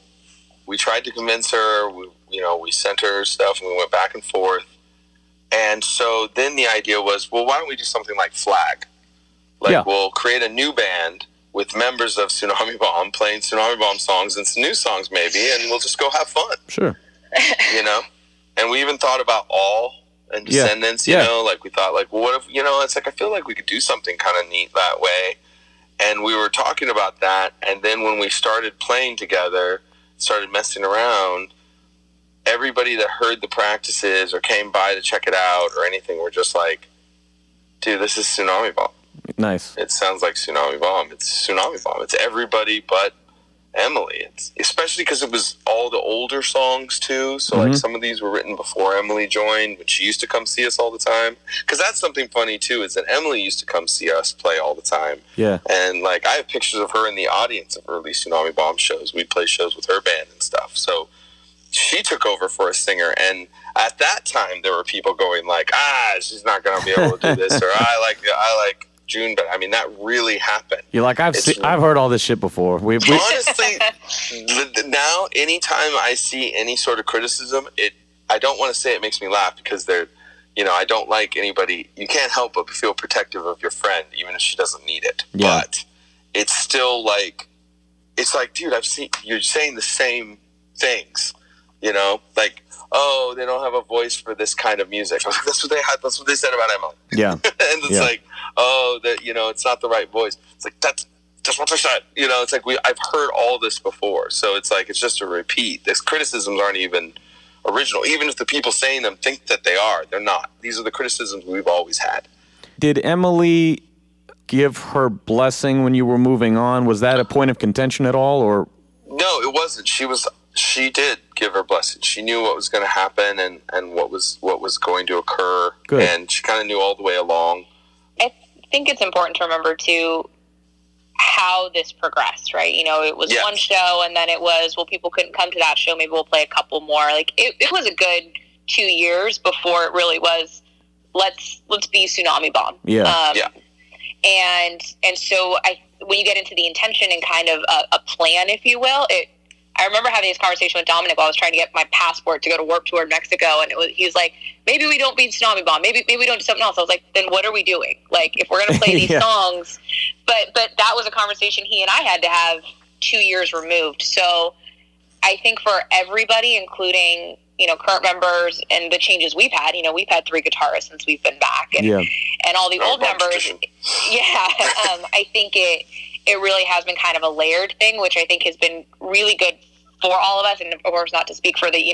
We tried to convince her. We sent her stuff, and we went back and forth. And so then the idea was, well, why don't we do something like Flag? Like, we'll create a new band with members of Tsunami Bomb playing Tsunami Bomb songs and some new songs maybe, and we'll just go have fun. Sure. And we even thought about All and Descendants, like, we thought, like, well, what if, it's like, I feel like we could do something kind of neat that way. And we were talking about that, and then when we started playing together, started messing around, everybody that heard the practices or came by to check it out or anything were just like, dude, this is Tsunami Bomb. Nice. It sounds like Tsunami Bomb. It's Tsunami Bomb. It's everybody but Emily. It's especially because it was all the older songs too. So like some of these were written before Emily joined, when she used to come see us all the time. Because that's something funny too, is that Emily used to come see us play all the time. Yeah. And like I have pictures of her in the audience of early Tsunami Bomb shows. We'd play shows with her band and stuff. So she took over for a singer, and at that time there were people going like, she's not going to be able to do this, or I like June, but I mean that really happened. You're like, I've heard all this shit before. Honestly, now anytime I see any sort of criticism, I don't want to say it makes me laugh, because I don't like anybody. You can't help but feel protective of your friend, even if she doesn't need it. Yeah. But it's still like, it's like, dude, you're saying the same things, like, oh, they don't have a voice for this kind of music. I was like, that's what they said about Emily. Yeah. And it's like, oh, that it's not the right voice. It's like that's what they said. It's like I've heard all this before, so it's like it's just a repeat. These criticisms aren't even original, even if the people saying them think that they are. They're not. These are the criticisms we've always had. Did Emily give her blessing when you were moving on? Was that a point of contention at all, or? No, it wasn't. She did give her blessing. She knew what was going to happen and what was going to occur. Good. And she kind of knew all the way along. I think it's important to remember too how this progressed, right? It was one show, and then it was, well, people couldn't come to that show, maybe we'll play a couple more. Like it was a good 2 years before it really was, let's be Tsunami Bomb. Yeah. And so when you get into the intention and kind of a plan, if you will, I remember having this conversation with Dominic while I was trying to get my passport to go to Warped Tour in Mexico, and he was like, maybe we don't beat Tsunami Bomb, maybe we don't do something else. I was like, then what are we doing? Like, if we're going to play these songs, but that was a conversation he and I had to have 2 years removed. So I think for everybody, including, current members and the changes we've had, we've had 3 guitarists since we've been back, and all the old members. I think it really has been kind of a layered thing, which I think has been really good for all of us. And of course, not to speak for the,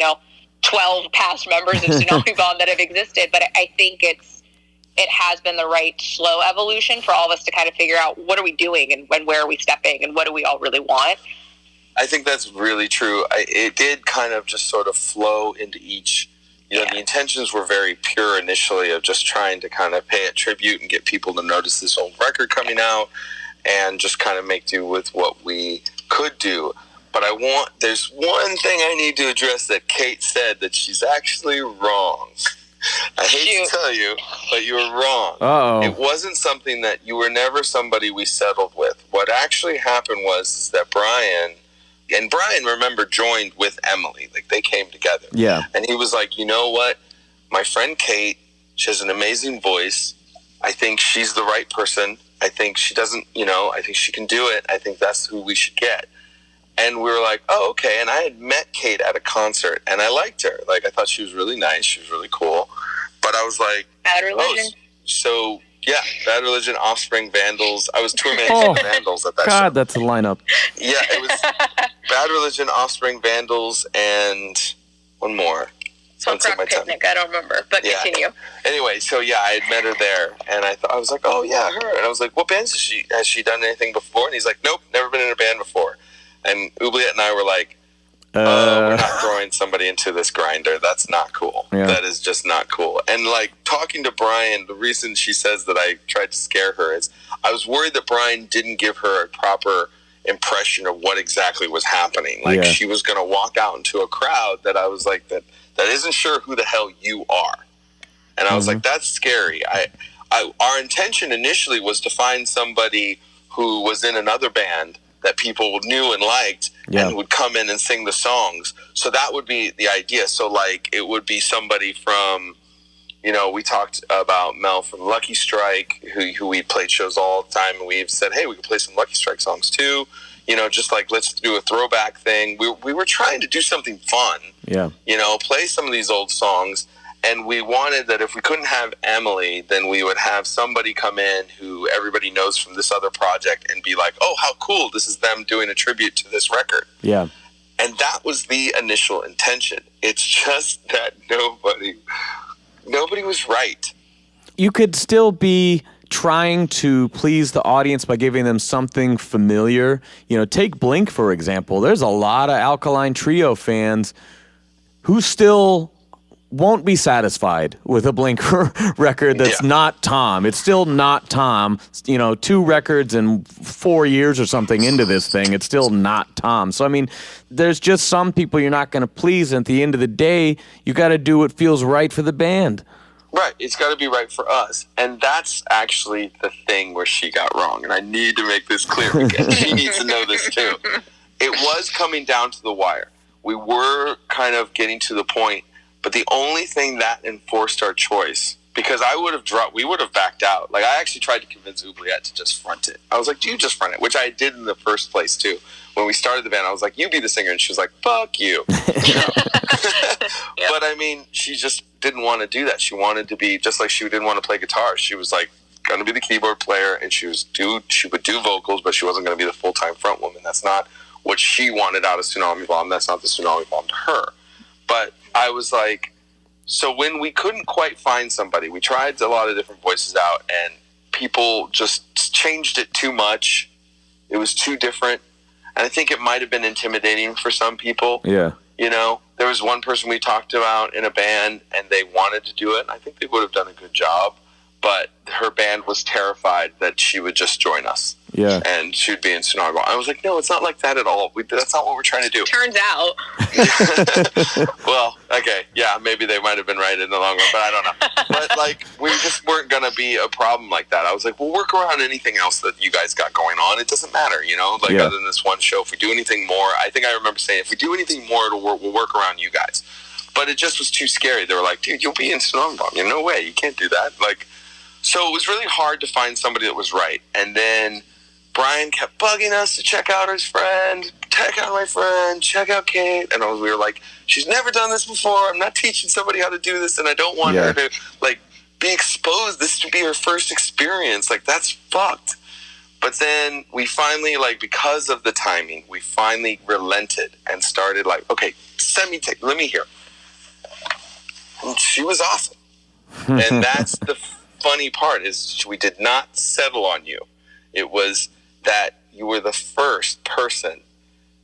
12 past members of Tsunami Bomb that have existed, but I think it has been the right slow evolution for all of us to kind of figure out what are we doing and where are we stepping and what do we all really want. I think that's really true. It did kind of just sort of flow into each, the intentions were very pure initially of just trying to kind of pay it tribute and get people to notice this old record coming out and just kind of make do with what we could do. But there's one thing I need to address that Kate said that she's actually wrong. I hate to tell you, but you were wrong. Uh-oh. It wasn't something that you were never somebody we settled with. What actually happened was that Brian, remember, joined with Emily. Like, they came together. Yeah. And he was like, you know what? My friend Kate, she has an amazing voice. I think she's the right person. I think she doesn't, I think she can do it. I think that's who we should get. And we were like, oh, okay. And I had met Kate at a concert, and I liked her. Like, I thought she was really nice. She was really cool. But I was like, Bad Religion. So, yeah, Bad Religion, Offspring, Vandals. I was tour managing Vandals at that show. God, that's a lineup. Yeah, it was Bad Religion, Offspring, Vandals, and one more. Some crap picnic, I don't remember, but continue. Anyway, so yeah, I had met her there, and I was like, oh yeah, her. And I was like, what bands has she done anything before? And he's like, nope, never been in a band before. And Oubliette and I were like, we're not throwing somebody into this grinder. That's not cool. Yeah. That is just not cool. And like talking to Brian, the reason she says that I tried to scare her is I was worried that Brian didn't give her a proper impression of what exactly was happening. Like she was going to walk out into a crowd that I was like, that isn't sure who the hell you are. And I was like, that's scary. Our intention initially was to find somebody who was in another band that people knew and liked and would come in and sing the songs. So that would be the idea. So like it would be somebody from, we talked about Mel from Lucky Strike, who we played shows all the time, and we've said, hey, we could play some Lucky Strike songs too. Just like let's do a throwback thing. We were trying to do something fun. Yeah. Play some of these old songs. And we wanted that if we couldn't have Emily, then we would have somebody come in who everybody knows from this other project and be like, oh, how cool. This is them doing a tribute to this record. Yeah. And that was the initial intention. It's just that nobody was right. You could still be trying to please the audience by giving them something familiar. You know, take Blink, for example. There's a lot of Alkaline Trio fans who still won't be satisfied with a Blink record that's not Tom. It's still not Tom. You know, 2 records in 4 years or something into this thing, it's still not Tom. So, I mean, there's just some people you're not going to please. And at the end of the day, you got to do what feels right for the band. Right. It's got to be right for us. And that's actually the thing where she got wrong. And I need to make this clear because she needs to know this too. It was coming down to the wire. We were kind of getting to the point. But the only thing that enforced our choice, because we would have backed out. Like, I actually tried to convince Oubliette to just front it. I was like, you just front it, which I did in the first place, too. When we started the band, I was like, you be the singer. And she was like, fuck you. You know? Yep. But, I mean, she just didn't want to do that. She wanted to be, just like she didn't want to play guitar. She was, like, going to be the keyboard player, and she would do vocals, but she wasn't going to be the full-time front woman. That's not what she wanted out of Tsunami Bomb. That's not the Tsunami Bomb to her. But I was like, so when we couldn't quite find somebody, we tried a lot of different voices out, and people just changed it too much. It was too different. And I think it might have been intimidating for some people. Yeah. You know, there was one person we talked about in a band, and they wanted to do it. And I think they would have done a good job. But her band was terrified that she would just join us. Yeah. And she'd be in Tsunami Bomb. I was like, no, it's not like that at all. That's not what we're trying to do. Turns out. Well, okay. Yeah, maybe they might have been right in the long run, but I don't know. But, like, we just weren't going to be a problem like that. I was like, we'll work around anything else that you guys got going on. It doesn't matter, you know? Like, other than this one show, if we do anything more, I think I remember saying, if we do anything more, we'll work around you guys. But it just was too scary. They were like, dude, you'll be in Tsunami Bomb. No way. You can't do that. Like, so it was really hard to find somebody that was right. And then Brian kept bugging us to check out his friend, check out my friend, check out Kate. And we were like, she's never done this before. I'm not teaching somebody how to do this, and I don't want her to, like, be exposed. This should be her first experience. Like, that's fucked. But then we finally, like, because of the timing, we finally relented and started, like, okay, let me hear. And she was awesome. And that's the funny part, is we did not settle on you. It was that you were the first person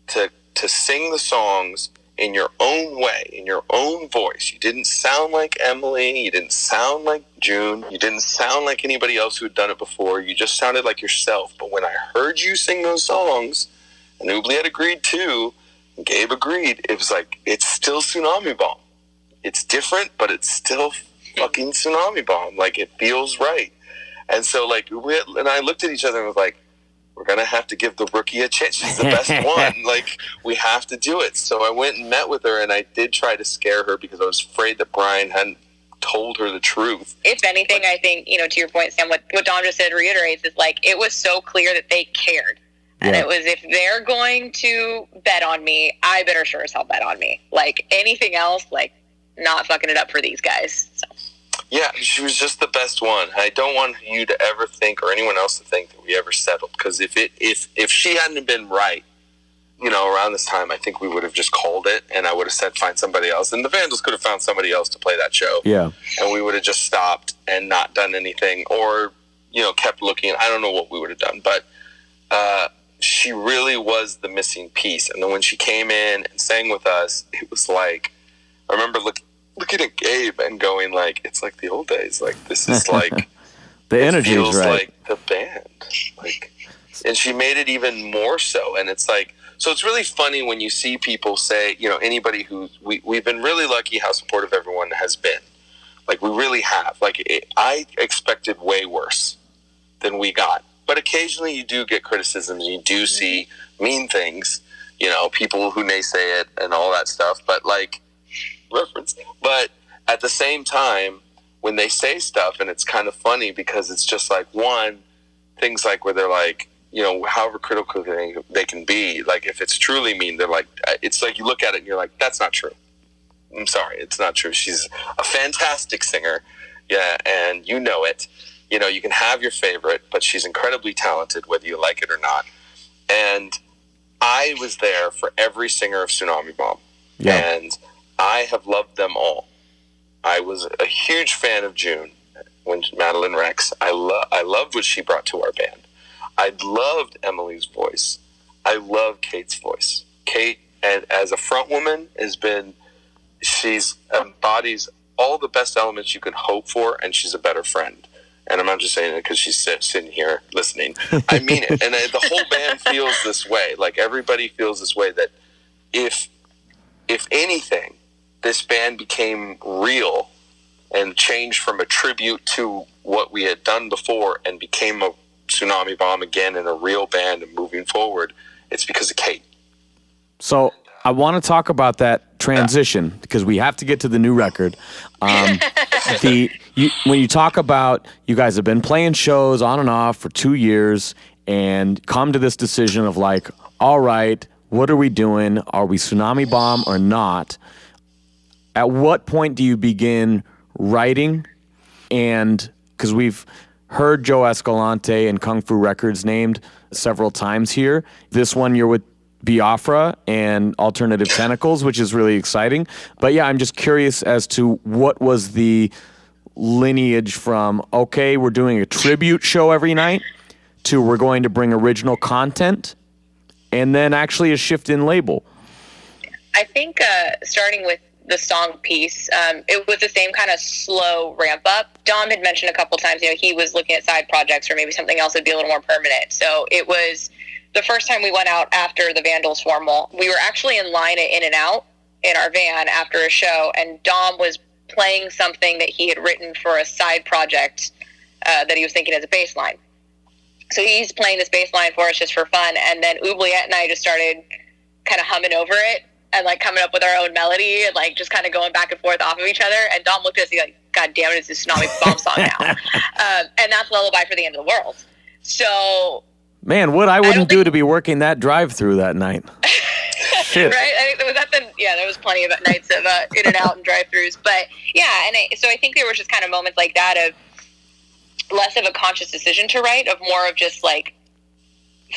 to sing the songs in your own way, in your own voice. You didn't sound like Emily. You didn't sound like June. You didn't sound like anybody else who had done it before. You just sounded like yourself. But when I heard you sing those songs, and Oubliette agreed too, and Gabe agreed, it was like, it's still Tsunami Bomb. It's different, but it's still fucking Tsunami Bomb. Like, it feels right. And so, like, Oubliette and I looked at each other and was like, we're going to have to give the rookie a chance. She's the best one. Like, we have to do it. So I went and met with her, and I did try to scare her because I was afraid that Brian hadn't told her the truth. If anything, I think, you know, to your point, Sam, what Dom just said reiterates is, like, it was so clear that they cared. And it was, if they're going to bet on me, I better sure as hell bet on me. Like, anything else, like, not fucking it up for these guys. So. Yeah, she was just the best one. I don't want you to ever think, or anyone else to think, that we ever settled. Because if she hadn't been right, you know, around this time, I think we would have just called it, and I would have said find somebody else. And the Vandals could have found somebody else to play that show. Yeah. And we would have just stopped and not done anything, or, you know, kept looking. I don't know what we would have done. But she really was the missing piece. And then when she came in and sang with us, it was like, I remember looking at Gabe and going, like, it's like the old days. Like, this is like the energy feels is right. like the band. Like, and she made it even more so. And it's like, so it's really funny when you see people say, you know, anybody who we've been really lucky how supportive everyone has been. Like, we really have. Like, I expected way worse than we got. But occasionally you do get criticisms, and you do see mean things, you know, people who naysay it and all that stuff. But, like, reference. But at the same time, when they say stuff, and it's kind of funny because it's just like, one, things like where they're like, you know, however critical they can be, like, if it's truly mean, they're like, it's like you look at it and you're like, that's not true. I'm sorry, it's not true. She's a fantastic singer. Yeah, and you know it. You know, you can have your favorite, but she's incredibly talented, whether you like it or not. And I was there for every singer of Tsunami Bomb. Yeah. And I have loved them all. I was a huge fan of June when Madeline Rex. I loved what she brought to our band. I loved Emily's voice. I love Kate's voice. Kate, and as a front woman, she's embodies all the best elements you can hope for, and she's a better friend. And I'm not just saying it because she's sitting here listening. I mean it. And the whole band feels this way. Like, everybody feels this way, that if anything, this band became real and changed from a tribute to what we had done before and became a Tsunami Bomb again and a real band and moving forward, it's because of Kate. So I want to talk about that transition because we have to get to the new record. When you talk about, you guys have been playing shows on and off for 2 years and come to this decision of like, all right, what are we doing? Are we Tsunami Bomb or not? At what point do you begin writing? And because we've heard Joe Escalante and Kung Fu Records named several times here. This one you're with Biafra and Alternative Tentacles, which is really exciting. But yeah, I'm just curious as to what was the lineage from, okay, we're doing a tribute show every night, to we're going to bring original content, and then actually a shift in label. I think starting with the song piece, it was the same kind of slow ramp up. Dom had mentioned a couple times, he was looking at side projects or maybe something else would be a little more permanent. So it was the first time we went out after the Vandals formal. We were actually in line at In-N-Out in our van after a show, and Dom was playing something that he had written for a side project that he was thinking as a bass line. So he's playing this bass line for us just for fun, and then Oubliette and I just started kind of humming over it and like coming up with our own melody and like just kind of going back and forth off of each other. And Dom looked at us, he's like, God damn it, it's this Tsunami Bomb song now. And that's Lullaby for the End of the World. So, man, what I wouldn't do to be working that drive-through that night. Shit. Right? I think there was plenty of nights of In-N-Out and drive-throughs. But yeah, so I think there was just kind of moments like that of less of a conscious decision to write, of more of just like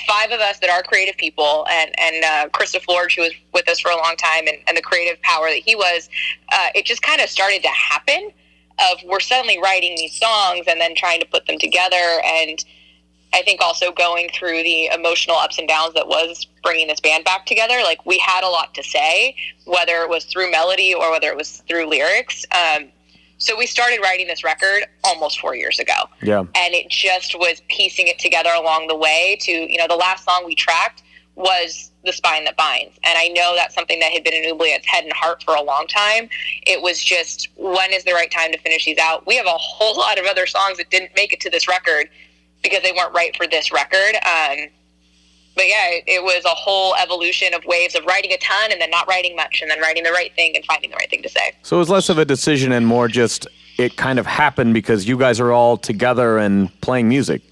five of us that are creative people, and Christopher Lord, who was with us for a long time, and the creative power that he was, it just kind of started to happen of we're suddenly writing these songs and then trying to put them together. And I think also going through the emotional ups and downs that was bringing this band back together. Like, we had a lot to say, whether it was through melody or whether it was through lyrics. So we started writing this record almost 4 years ago. Yeah. And it just was piecing it together along the way to, the last song we tracked was The Spine That Binds. And I know that's something that had been in Oubliette's head and heart for a long time. It was just, when is the right time to finish these out? We have a whole lot of other songs that didn't make it to this record because they weren't right for this record. But yeah, it was a whole evolution of waves of writing a ton and then not writing much and then writing the right thing and finding the right thing to say. So it was less of a decision and more just it kind of happened because you guys are all together and playing music.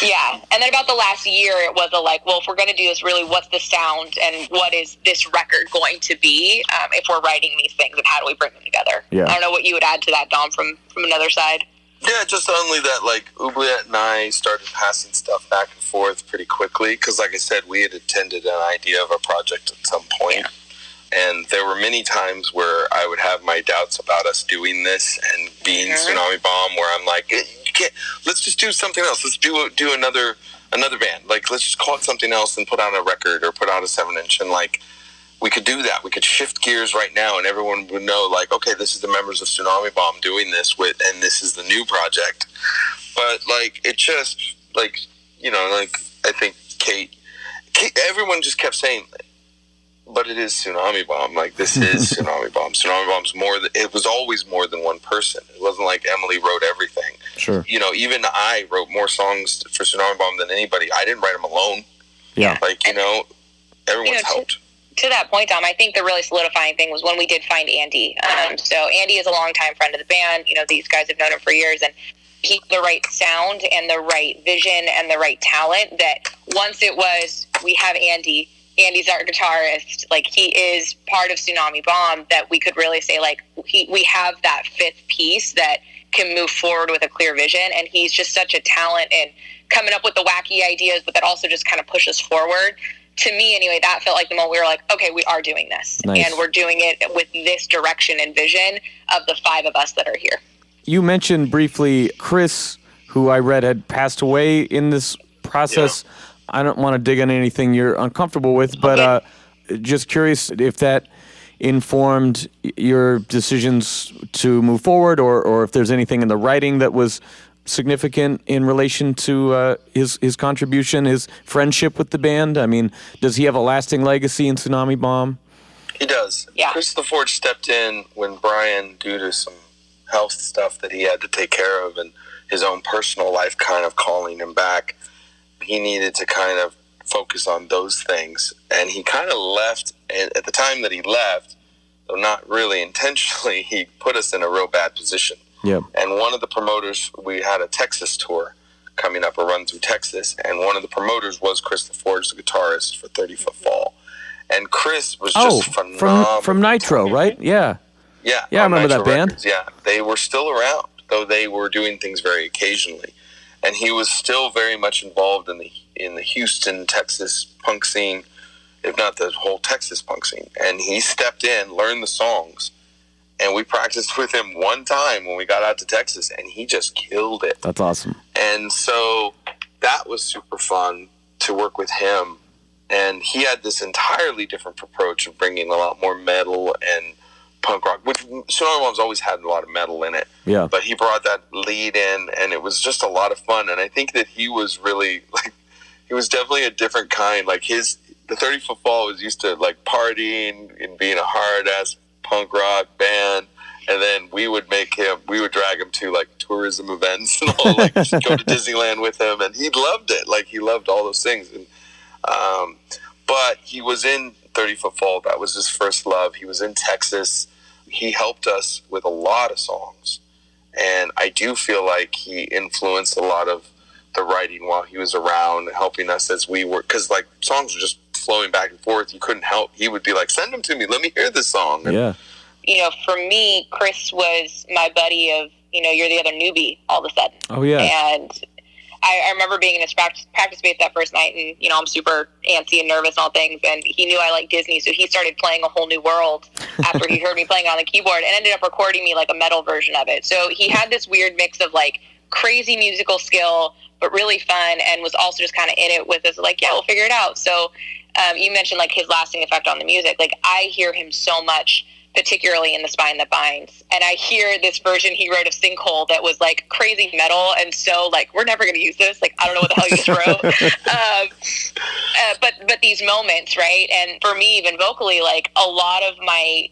Yeah. And then about the last year, it was well, if we're going to do this, really, what's the sound and what is this record going to be if we're writing these things, and how do we bring them together? Yeah. I don't know what you would add to that, Dom, from another side. Yeah, just only that, Oubliette and I started passing stuff back and forth pretty quickly because, like I said, we had attended an idea of a project at some point. Yeah. And there were many times where I would have my doubts about us doing this and being Tsunami Bomb, where I'm like, let's just do something else. Let's do another band. Let's just call it something else and put out a record or put out a 7-inch. And, we could do that. We could shift gears right now, and everyone would know, okay, this is the members of Tsunami Bomb doing this and this is the new project. But, it just, I think Kate, everyone just kept saying, but it is Tsunami Bomb. This is Tsunami Bomb. Tsunami Bomb's it was always more than one person. It wasn't like Emily wrote everything. Sure. Even I wrote more songs for Tsunami Bomb than anybody. I didn't write them alone. Yeah. Everyone's helped. To that point, Dom, I think the really solidifying thing was when we did find Andy. So Andy is a longtime friend of the band. These guys have known him for years, and he had the right sound and the right vision and the right talent that once it was, we have Andy. Andy's our guitarist. He is part of Tsunami Bomb, that we could really say, we have that fifth piece that can move forward with a clear vision. And he's just such a talent in coming up with the wacky ideas, but that also just kind of pushes forward. To me, anyway, that felt like the moment we were okay, we are doing this. Nice. And we're doing it with this direction and vision of the five of us that are here. You mentioned briefly Chris, who I read had passed away in this process. Yeah. I don't want to dig on anything you're uncomfortable with, but just curious if that informed your decisions to move forward, or if there's anything in the writing that was significant in relation to his contribution, his friendship with the band. I mean, does he have a lasting legacy in Tsunami Bomb? He does. Yeah. Chris LaForge stepped in when Brian, due to some health stuff that he had to take care of and his own personal life kind of calling him back, he needed to kind of focus on those things. And he kind of left, and at the time that he left, though not really intentionally, he put us in a real bad position. Yeah. And one of the promoters, we had a Texas tour coming up, a run through Texas, and one of the promoters was Chris LaForge, the guitarist for 30 Foot Fall. And Chris was just phenomenal. From Nitro, right? Yeah. Yeah. Yeah, I remember Nitro that band. Records, yeah. They were still around, though they were doing things very occasionally. And he was still very much involved in the Houston, Texas punk scene, if not the whole Texas punk scene. And he stepped in, learned the songs, and we practiced with him one time when we got out to Texas, and he just killed it. That's awesome. And so that was super fun to work with him. And he had this entirely different approach of bringing a lot more metal and punk rock, which Tsunami Bomb's always had a lot of metal in it. Yeah. But he brought that lead in, and it was just a lot of fun. And I think that he was really, he was definitely a different kind. The 30 Foot Fall was used to, partying and being a hard-ass punk rock band, and then we would drag him to tourism events and all, just go to Disneyland with him, and he loved it. He loved all those things. And but he was in 30 Foot Fall. That was his first love. He was in Texas. He helped us with a lot of songs, and I do feel like he influenced a lot of the writing while he was around, helping us as we were, because songs were just flowing back and forth. You couldn't help. He would be like, "Send them to me. Let me hear this song." And, yeah. For me, Chris was my buddy of, you're the other newbie all of a sudden. Oh, yeah. And I remember being in his practice space that first night, and, I'm super antsy and nervous and all things, and he knew I liked Disney, so he started playing A Whole New World after he heard me playing on the keyboard, and ended up recording me a metal version of it. So he had this weird mix of, crazy musical skill, but really fun, and was also just kind of in it with us, yeah, we'll figure it out. So you mentioned, his lasting effect on the music. I hear him so much, particularly in The Spine That Binds. And I hear this version he wrote of Sinkhole that was crazy metal. And so we're never going to use this. I don't know what the hell you just wrote. But these moments, right? And for me, even vocally, a lot of my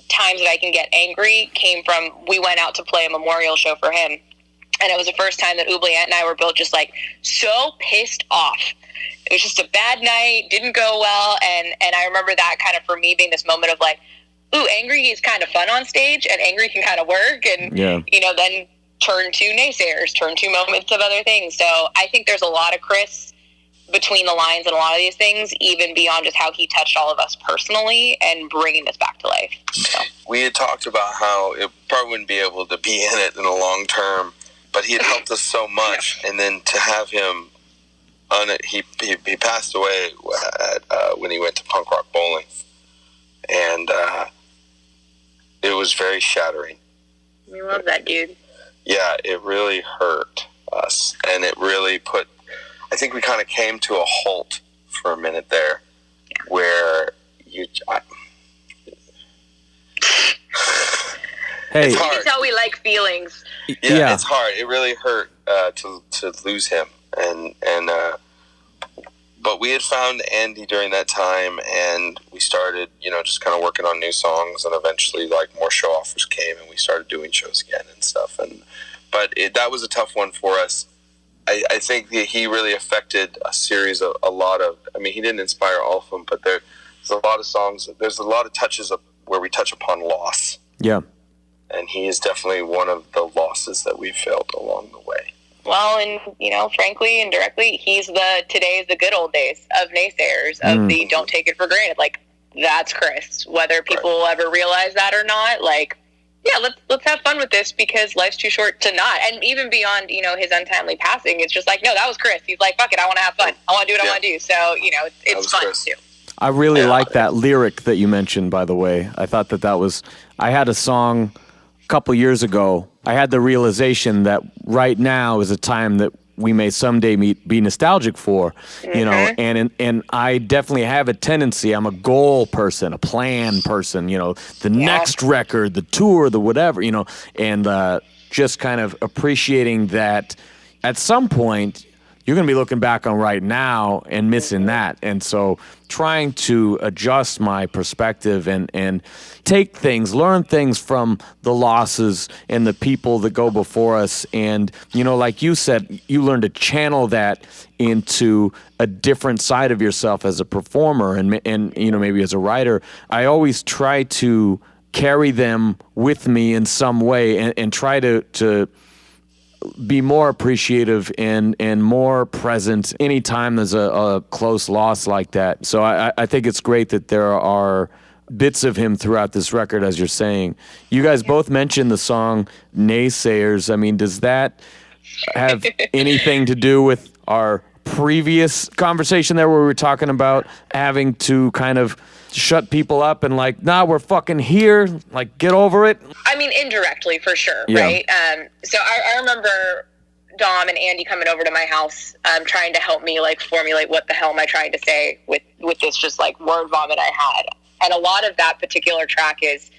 times that I can get angry came from, we went out to play a memorial show for him. And it was the first time that Oubliette and I were both just so pissed off. It was just a bad night, didn't go well. And I remember that kind of for me being this moment of ooh, angry is kind of fun on stage, and angry can kind of work, and, then turn to naysayers, turn to moments of other things. So I think there's a lot of Chris between the lines and a lot of these things, even beyond just how he touched all of us personally and bringing this back to life. So. We had talked about how it probably wouldn't be able to be in it in the long term, but he had helped us so much, and then to have him on it, he passed away when he went to Punk Rock Bowling, and it was very shattering. We love that dude. Yeah, it really hurt us, and it really I think we kind of came to a halt for a minute there, where hey, it's hard. You can tell we like feelings. Yeah, it's hard. It really hurt to lose him, and but we had found Andy during that time, and we started, just kind of working on new songs, and eventually, more show offers came, and we started doing shows again and stuff. But that was a tough one for us. I think that he really affected a series of he didn't inspire all of them, but there's a lot of songs, there's a lot of touches where we touch upon loss. Yeah. And he is definitely one of the losses that we felt along the way. Well, and, frankly and directly, he's today is the good old days of naysayers, of the don't take it for granted. That's Chris. Whether people will ever realize that or not, yeah, let's have fun with this because life's too short to not. And even beyond, his untimely passing, it's just no, that was Chris. He's fuck it, I want to have fun. I want to do what I want to do. So, it's fun Chris. too. I really like that lyric that you mentioned, by the way. I thought that was, I had a song couple years ago, I had the realization that right now is a time that we may someday be nostalgic for, you know, and I definitely have a tendency. I'm a goal person, a plan person, you know, the next record, the tour, the whatever, you know, and just kind of appreciating that at some point you're going to be looking back on right now and missing that. And so trying to adjust my perspective and take things, learn things from the losses and the people that go before us. And, you know, like you said, you learn to channel that into a different side of yourself as a performer and you know, maybe as a writer. I always try to carry them with me in some way and try to be more appreciative and more present anytime there's a close loss like that. So I think it's great that there are bits of him throughout this record, as you're saying. You guys both mentioned the song Naysayers. I mean, does that have anything to do with our previous conversation there where we were talking about having to kind of shut people up and like, nah, we're fucking here, like, get over it? I mean, indirectly, for sure, right? So I remember Dom and Andy coming over to my house trying to help me, like, formulate what the hell am I trying to say with this just, like, word vomit I had. And a lot of that particular track is,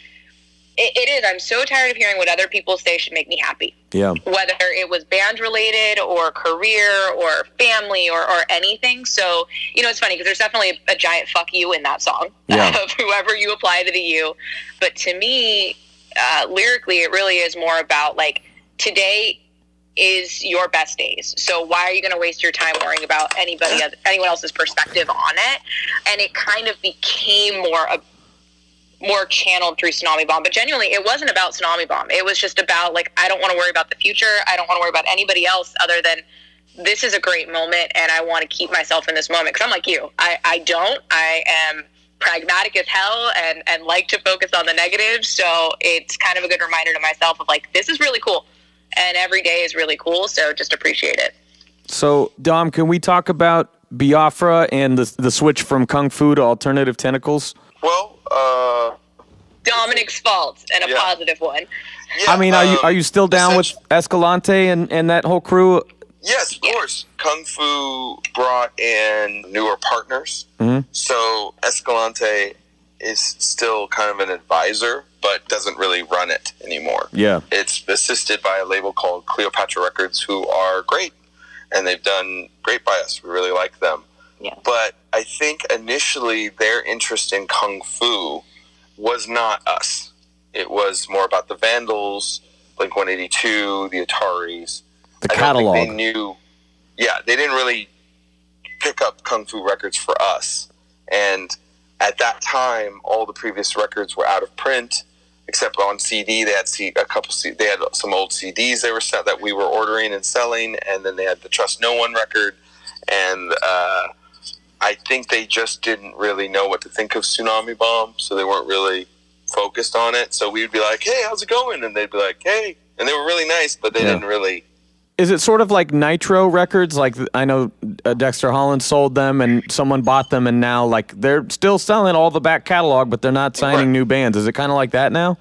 it is, I'm so tired of hearing what other people say should make me happy. Yeah. Whether it was band-related or career or family or anything. So, you know, it's funny because there's definitely a giant fuck you in that song of whoever you apply to the you. But to me, lyrically, it really is more about, like, today is your best days. So why are you going to waste your time worrying about anyone else's perspective on it? And it kind of became more channeled through Tsunami Bomb. But genuinely, it wasn't about Tsunami Bomb. It was just about, like, I don't want to worry about the future. I don't want to worry about anybody else other than this is a great moment, and I want to keep myself in this moment. Because I'm like you. I am pragmatic as hell and like to focus on the negatives. So it's kind of a good reminder to myself of, like, this is really cool. And every day is really cool, so just appreciate it. So, Dom, can we talk about Biafra and the switch from Kung Fu to alternative tentacles? Well, Dominic's fault, and a positive one. Yeah, I mean, are you still down with Escalante and that whole crew? Yes, of course. Kung Fu brought in newer partners. Mm-hmm. So Escalante is still kind of an advisor, but doesn't really run it anymore. Yeah. It's assisted by a label called Cleopatra Records, who are great, and they've done great by us. We really like them. Yeah. But I think initially their interest in Kung Fu was not us. It was more about the Vandals, Blink-182, the Ataris. The catalog. They knew. Yeah, they didn't really pick up Kung Fu records for us. And at that time, all the previous records were out of print, except on CD. They had They had some old CDs they were that we were ordering and selling, and then they had the Trust No One record. And I think they just didn't really know what to think of Tsunami Bomb, so they weren't really focused on it. So we'd be like, "Hey, how's it going?" And they'd be like, "Hey," and they were really nice, but they didn't really. Is it sort of like Nitro Records? Like, I know Dexter Holland sold them and someone bought them, and now, like, they're still selling all the back catalog, but they're not signing new bands. Is it kind of like that now?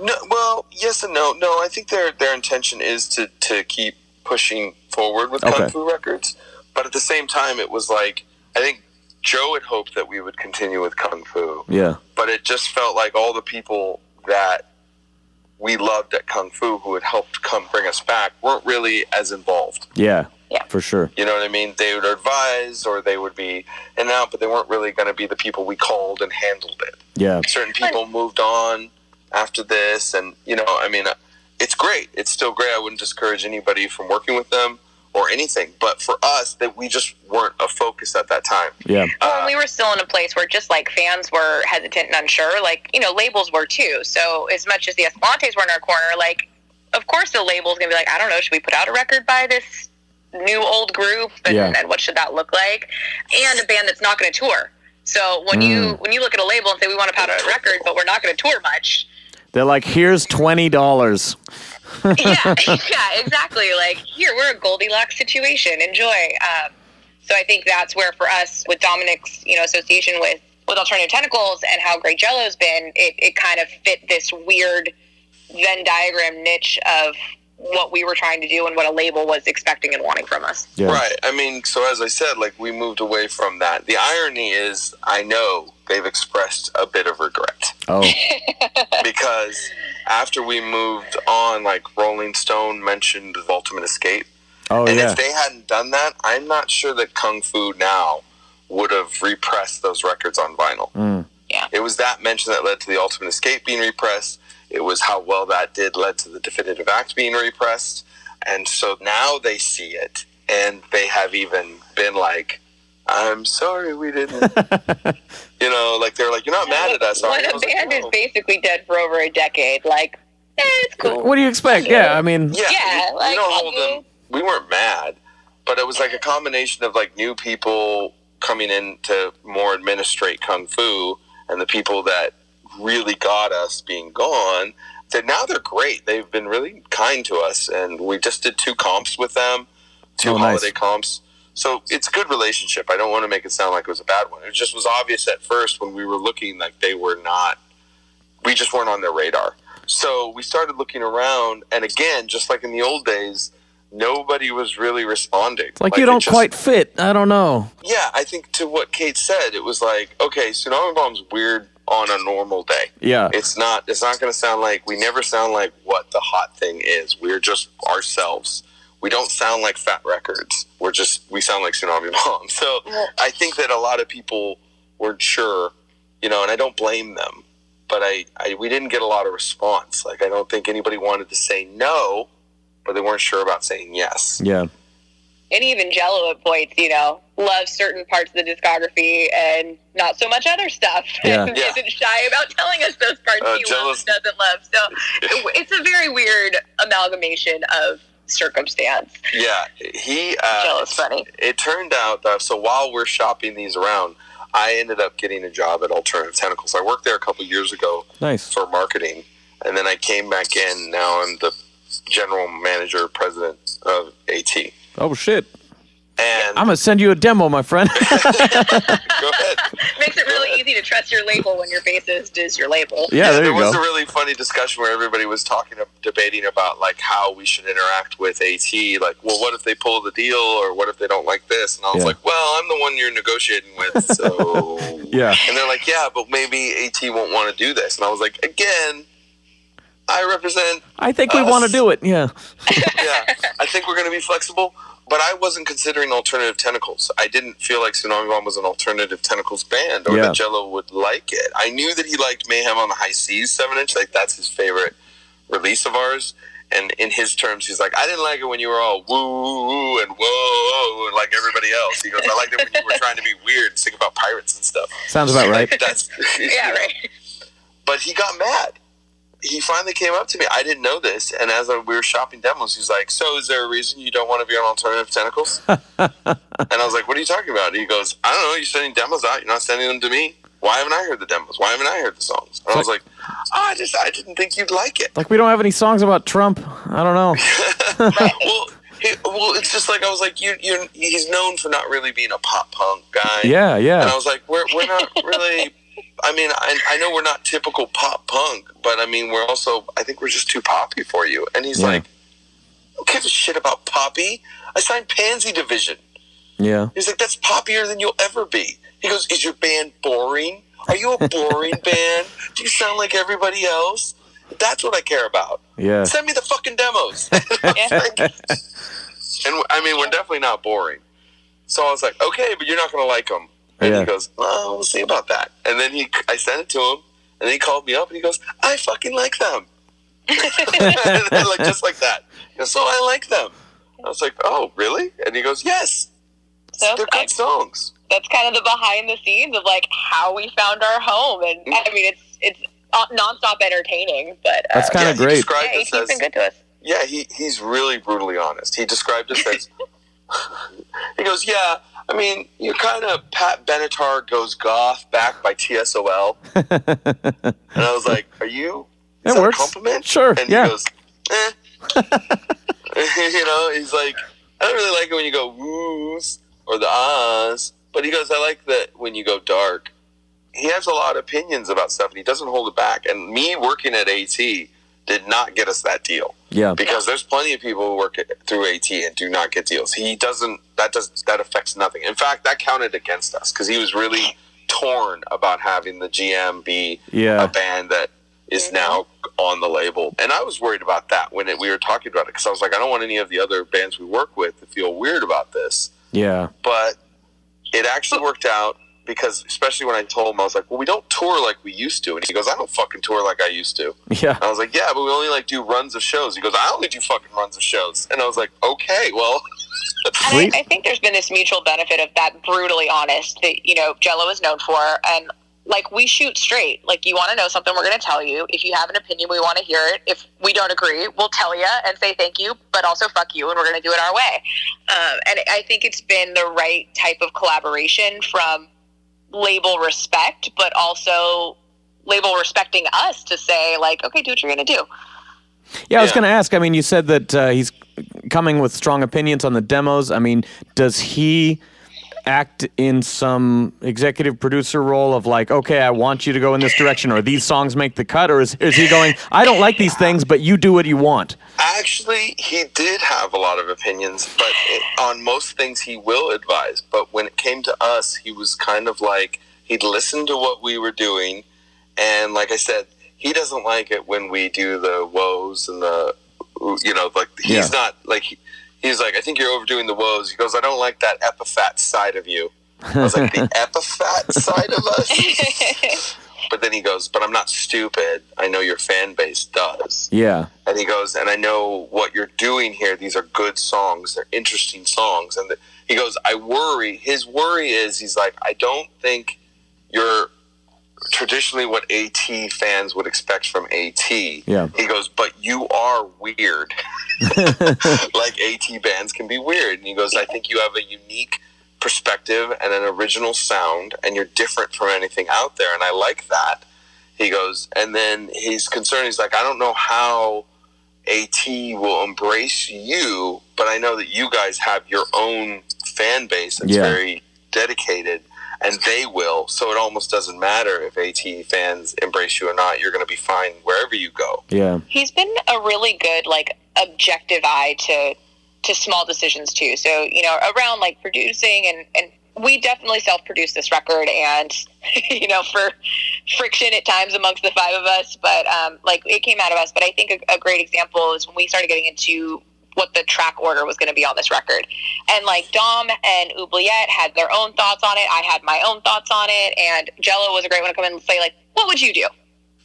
No, well, yes and no. No, I think their intention is to keep pushing forward with Kung Fu Records. But at the same time, it was like, I think Joe had hoped that we would continue with Kung Fu. Yeah. But it just felt like all the people that we loved at Kung Fu who had helped bring us back weren't really as involved. Yeah, for sure. You know what I mean? They would advise or they would be in and out, but they weren't really going to be the people we called and handled it. Yeah. Certain people moved on after this, and, you know, I mean, it's great. It's still great. I wouldn't discourage anybody from working with them or anything, but for us, that we just weren't a focus at that time. Yeah. Well, we were still in a place where just like fans were hesitant and unsure, like, you know, labels were too. So as much as the Escalantes were in our corner, like, of course the label's gonna be like, I don't know, should we put out a record by this new old group, and what should that look like? And a band that's not going to tour. So when you look at a label and say we want to put out a record, but we're not going to tour much, they're like, here's $20. yeah, exactly. Like, here, we're a Goldilocks situation. Enjoy. So I think that's where, for us, with Dominic's, you know, association with Alternative Tentacles and how great Jello's been, it kind of fit this weird Venn diagram niche of what we were trying to do and what a label was expecting and wanting from us. Yeah. Right. I mean, so as I said, like, we moved away from that. The irony is, I know they've expressed a bit of regret. Oh. Because after we moved on, like, Rolling Stone mentioned Ultimate Escape. Oh, and yeah. if they hadn't done that, I'm not sure that Kung Fu Now would have repressed those records on vinyl. Mm. Yeah. It was that mention that led to the Ultimate Escape being repressed. It was how well that did led to the Definitive Act being repressed. And so now they see it, and they have even been like, I'm sorry we didn't. You know, like, they're like, you're not mad at us. When a band is basically dead for over a decade, like, it's cool. What do you expect? Yeah, I mean... Yeah, we like, don't hold them. We weren't mad, but it was like a combination of, like, new people coming in to more administrate Kung Fu, and the people that really got us being gone. Now they're great. They've been really kind to us, and we just did 2 comps with them, 2 holiday comps. So it's a good relationship. I don't want to make it sound like it was a bad one. It just was obvious at first when we were looking, like, they were not, we just weren't on their radar. So we started looking around, and again, just like in the old days, nobody was really responding. Like you don't quite fit. I don't know. Yeah, I think to what Kate said, it was like, okay, Tsunami Bomb's weird on a normal day. Yeah. It's not going to sound like, we never sound like what the hot thing is. We're just ourselves. We don't sound like Fat Records. We sound like Tsunami Bomb. So I think that a lot of people weren't sure, you know, and I don't blame them, but we didn't get a lot of response. Like, I don't think anybody wanted to say no, but they weren't sure about saying yes. Yeah. And even Jello at points, you know, loves certain parts of the discography and not so much other stuff. Yeah. And isn't shy about telling us those parts he loves and doesn't love. So it's a very weird amalgamation of circumstance. Yeah. Jello's funny. It turned out that, so while we're shopping these around, I ended up getting a job at Alternative Tentacles. I worked there a couple years ago for marketing, and then I came back in. Now I'm the general manager, president of AT. Oh, shit. And I'm going to send you a demo, my friend. Go ahead. Makes it really easy to trust your label when your bassist is your label. Yeah, there you go. There was a really funny discussion where everybody was debating about, like, how we should interact with AT. Like, well, what if they pull the deal, or what if they don't like this? And I was like, well, I'm the one you're negotiating with, so... Yeah. And they're like, yeah, but maybe AT won't want to do this. And I was like, again, I represent I think we want to do it, yeah. Yeah, I think we're going to be flexible. But I wasn't considering Alternative Tentacles. I didn't feel like Tsunami Bomb was an Alternative Tentacles band, or that Jello would like it. I knew that he liked Mayhem on the High Seas 7-inch. Like, that's his favorite release of ours. And in his terms, he's like, I didn't like it when you were all woo and whoa and like everybody else. He goes, I liked it when you were trying to be weird and sing about pirates and stuff. Sounds about right. That's Yeah, right. But he got mad. He finally came up to me. I didn't know this, and as we were shopping demos, he's like, so is there a reason you don't want to be on Alternative Tentacles? And I was like, what are you talking about? And he goes, I don't know, you're sending demos out, you're not sending them to me. Why haven't I heard the demos? Why haven't I heard the songs? And I was like, I didn't think you'd like it. Like, we don't have any songs about Trump. I don't know. Well, it's just like, I was like, he's known for not really being a pop punk guy. Yeah, yeah. And I was like, we're not really... I mean, I know we're not typical pop punk, but I mean, I think we're just too poppy for you. And he's like, I don't give a shit about poppy. I signed Pansy Division. Yeah. He's like, that's poppier than you'll ever be. He goes, is your band boring? Are you a boring band? Do you sound like everybody else? That's what I care about. Yeah. Send me the fucking demos. And I mean, we're definitely not boring. So I was like, okay, but you're not going to like them. And he goes, oh, we'll see about that. And then I sent it to him, and then he called me up, and he goes, I fucking like them. Like, just like that. He goes, so I like them. I was like, oh, really? And he goes, yes. So they're good songs. That's kind of the behind the scenes of, like, how we found our home. And, I mean, it's nonstop entertaining, but... That's kind of great. He's been good to us. Yeah, he's really brutally honest. He described us as... he goes, yeah... I mean, you're kind of Pat Benatar Goes Goth back by TSOL. And I was like, is that works. a compliment? Sure, and he goes, you know, he's like, I don't really like it when you go woos or the ahs. But he goes, I like that when you go dark. He has a lot of opinions about stuff, and he doesn't hold it back. And me working at AT, did not get us that deal. Yeah. Because there's plenty of people who work through AT and do not get deals. That affects nothing. In fact, that counted against us because he was really torn about having the GM be a band that is now on the label. And I was worried about that when we were talking about it because I was like, I don't want any of the other bands we work with to feel weird about this. Yeah. But it actually worked out because, especially when I told him, I was like, well, we don't tour like we used to. And he goes, I don't fucking tour like I used to. Yeah. And I was like, yeah, but we only like do runs of shows. He goes, I only do fucking runs of shows. And I was like, okay, well. And I think there's been this mutual benefit of that brutally honest that, Jello is known for. And, like, we shoot straight. Like, you want to know something, we're going to tell you. If you have an opinion, we want to hear it. If we don't agree, we'll tell you and say thank you, but also fuck you, and we're going to do it our way. And I think it's been the right type of collaboration from label respect, but also label respecting us to say, like, okay, do what you're going to do. Yeah, I was going to ask. I mean, you said that he's coming with strong opinions on the demos. I mean, does he act in some executive producer role of like, okay, I want you to go in this direction, or these songs make the cut, or is he going, I don't like these things, but you do what you want? Actually, he did have a lot of opinions, but on most things he will advise. But when it came to us, he was kind of like, he'd listen to what we were doing, and like I said, he doesn't like it when we do the woes and the, like, he's not, like, he's like, I think you're overdoing the woes. He goes, I don't like that epiphat side of you. I was like, the epiphat side of us? But then he goes, but I'm not stupid. I know your fan base does. Yeah. And he goes, and I know what you're doing here. These are good songs. They're interesting songs. And he goes, his worry is, he's like, I don't think you're traditionally what AT fans would expect from AT. Yeah. He goes, but you are weird. Like AT bands can be weird. And he goes, I think you have a unique perspective and an original sound, and you're different from anything out there, and I like that. He goes, and then he's concerned. He's like, I don't know how AT will embrace you, but I know that you guys have your own fan base that's very dedicated, and they will. So it almost doesn't matter if AT fans embrace you or not. You're going to be fine wherever you go. Yeah. He's been a really good, like, objective eye to small decisions too. So, around like producing and we definitely self-produced this record, and, for friction at times amongst the five of us, but like it came out of us. But I think a great example is when we started getting into what the track order was going to be on this record. And like Dom and Oubliette had their own thoughts on it. I had my own thoughts on it. And Jello was a great one to come in and say, like, what would you do?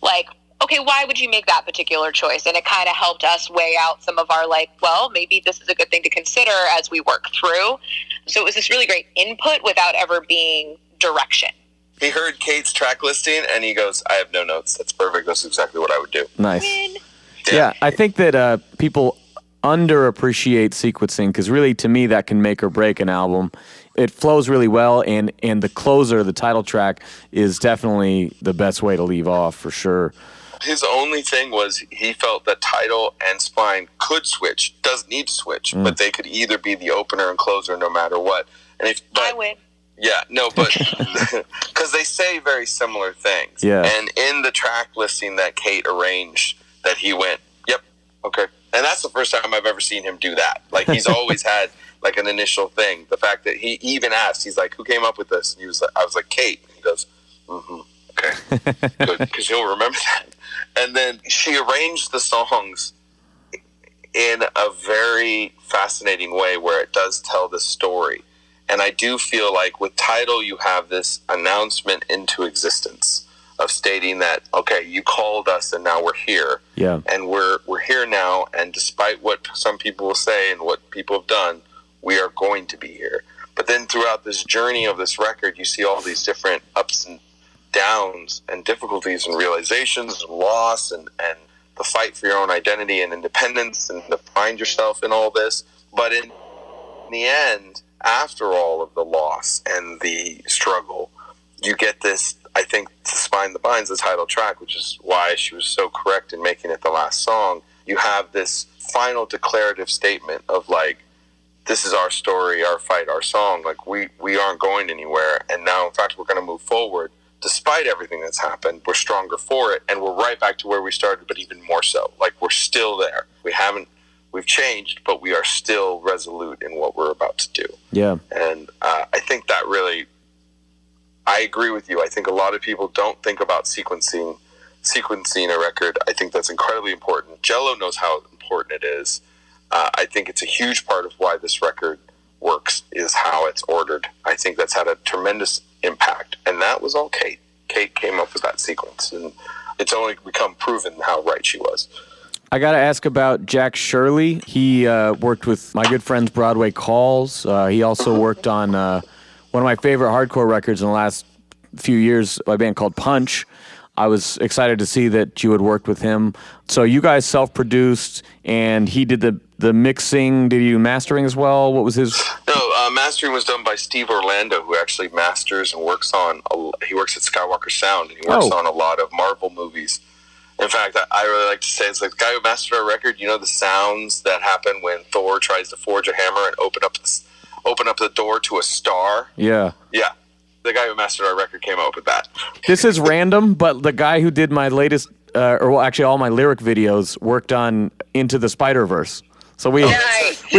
Like, okay, why would you make that particular choice? And it kind of helped us weigh out some of our, like, well, maybe this is a good thing to consider as we work through. So it was this really great input without ever being direction. He heard Kate's track listing, and he goes, I have no notes. That's perfect. That's exactly what I would do. Nice. Yeah, I think that people underappreciate sequencing, because really, to me, that can make or break an album. It flows really well, and the closer, the title track, is definitely the best way to leave off, for sure. His only thing was he felt that title and spine could switch, doesn't need to switch, but they could either be the opener and closer no matter what. And I win. Yeah, no, but because they say very similar things. Yeah. And in the track listing that Kate arranged, that he went, yep, okay. And that's the first time I've ever seen him do that. Like, he's always had like an initial thing. The fact that he even asked, he's like, who came up with this? And I was like, Kate. And he goes, okay, good, because he'll remember that. And then she arranged the songs in a very fascinating way where it does tell the story. And I do feel like with Tidal, you have this announcement into existence of stating that, okay, you called us and now we're here. Yeah. And we're here now, and despite what some people will say and what people have done, we are going to be here. But then throughout this journey of this record, you see all these different ups and downs and difficulties and realizations and loss and the fight for your own identity and independence and to find yourself in all this. But in the end, after all of the loss and the struggle, you get this, I think, To Spine the Binds, the title track, which is why she was so correct in making it the last song. You have this final declarative statement of like, this is our story, our fight, our song. Like, we aren't going anywhere. And now, in fact, we're going to move forward. despite everything that's happened, we're stronger for it, and we're right back to where we started, but even more so. Like, we're still there. We've changed, but we are still resolute in what we're about to do. Yeah. And I think that really, I agree with you. I think a lot of people don't think about sequencing a record. I think that's incredibly important. Jello knows how important it is. I think it's a huge part of why this record works is how it's ordered. I think that's had a tremendous impact, and that was all Kate. Kate came up with that sequence, and it's only become proven how right she was. I got to ask about Jack Shirley. He worked with my good friends Broadway Calls. He also worked on one of my favorite hardcore records in the last few years, a band called Punch. I was excited to see that you had worked with him. So you guys self-produced, and he did the mixing. Did you mastering as well? What was his? No, mastering was done by Steve Orlando, who actually masters and works on. He works at Skywalker Sound, and he works on a lot of Marvel movies. In fact, I really like to say it's like the guy who mastered our record. You know the sounds that happen when Thor tries to forge a hammer and open up the door to a star. Yeah. Yeah. The guy who mastered our record came up with that. This is random, but the guy who did my latest, actually all my lyric videos, worked on Into the Spider-Verse. So we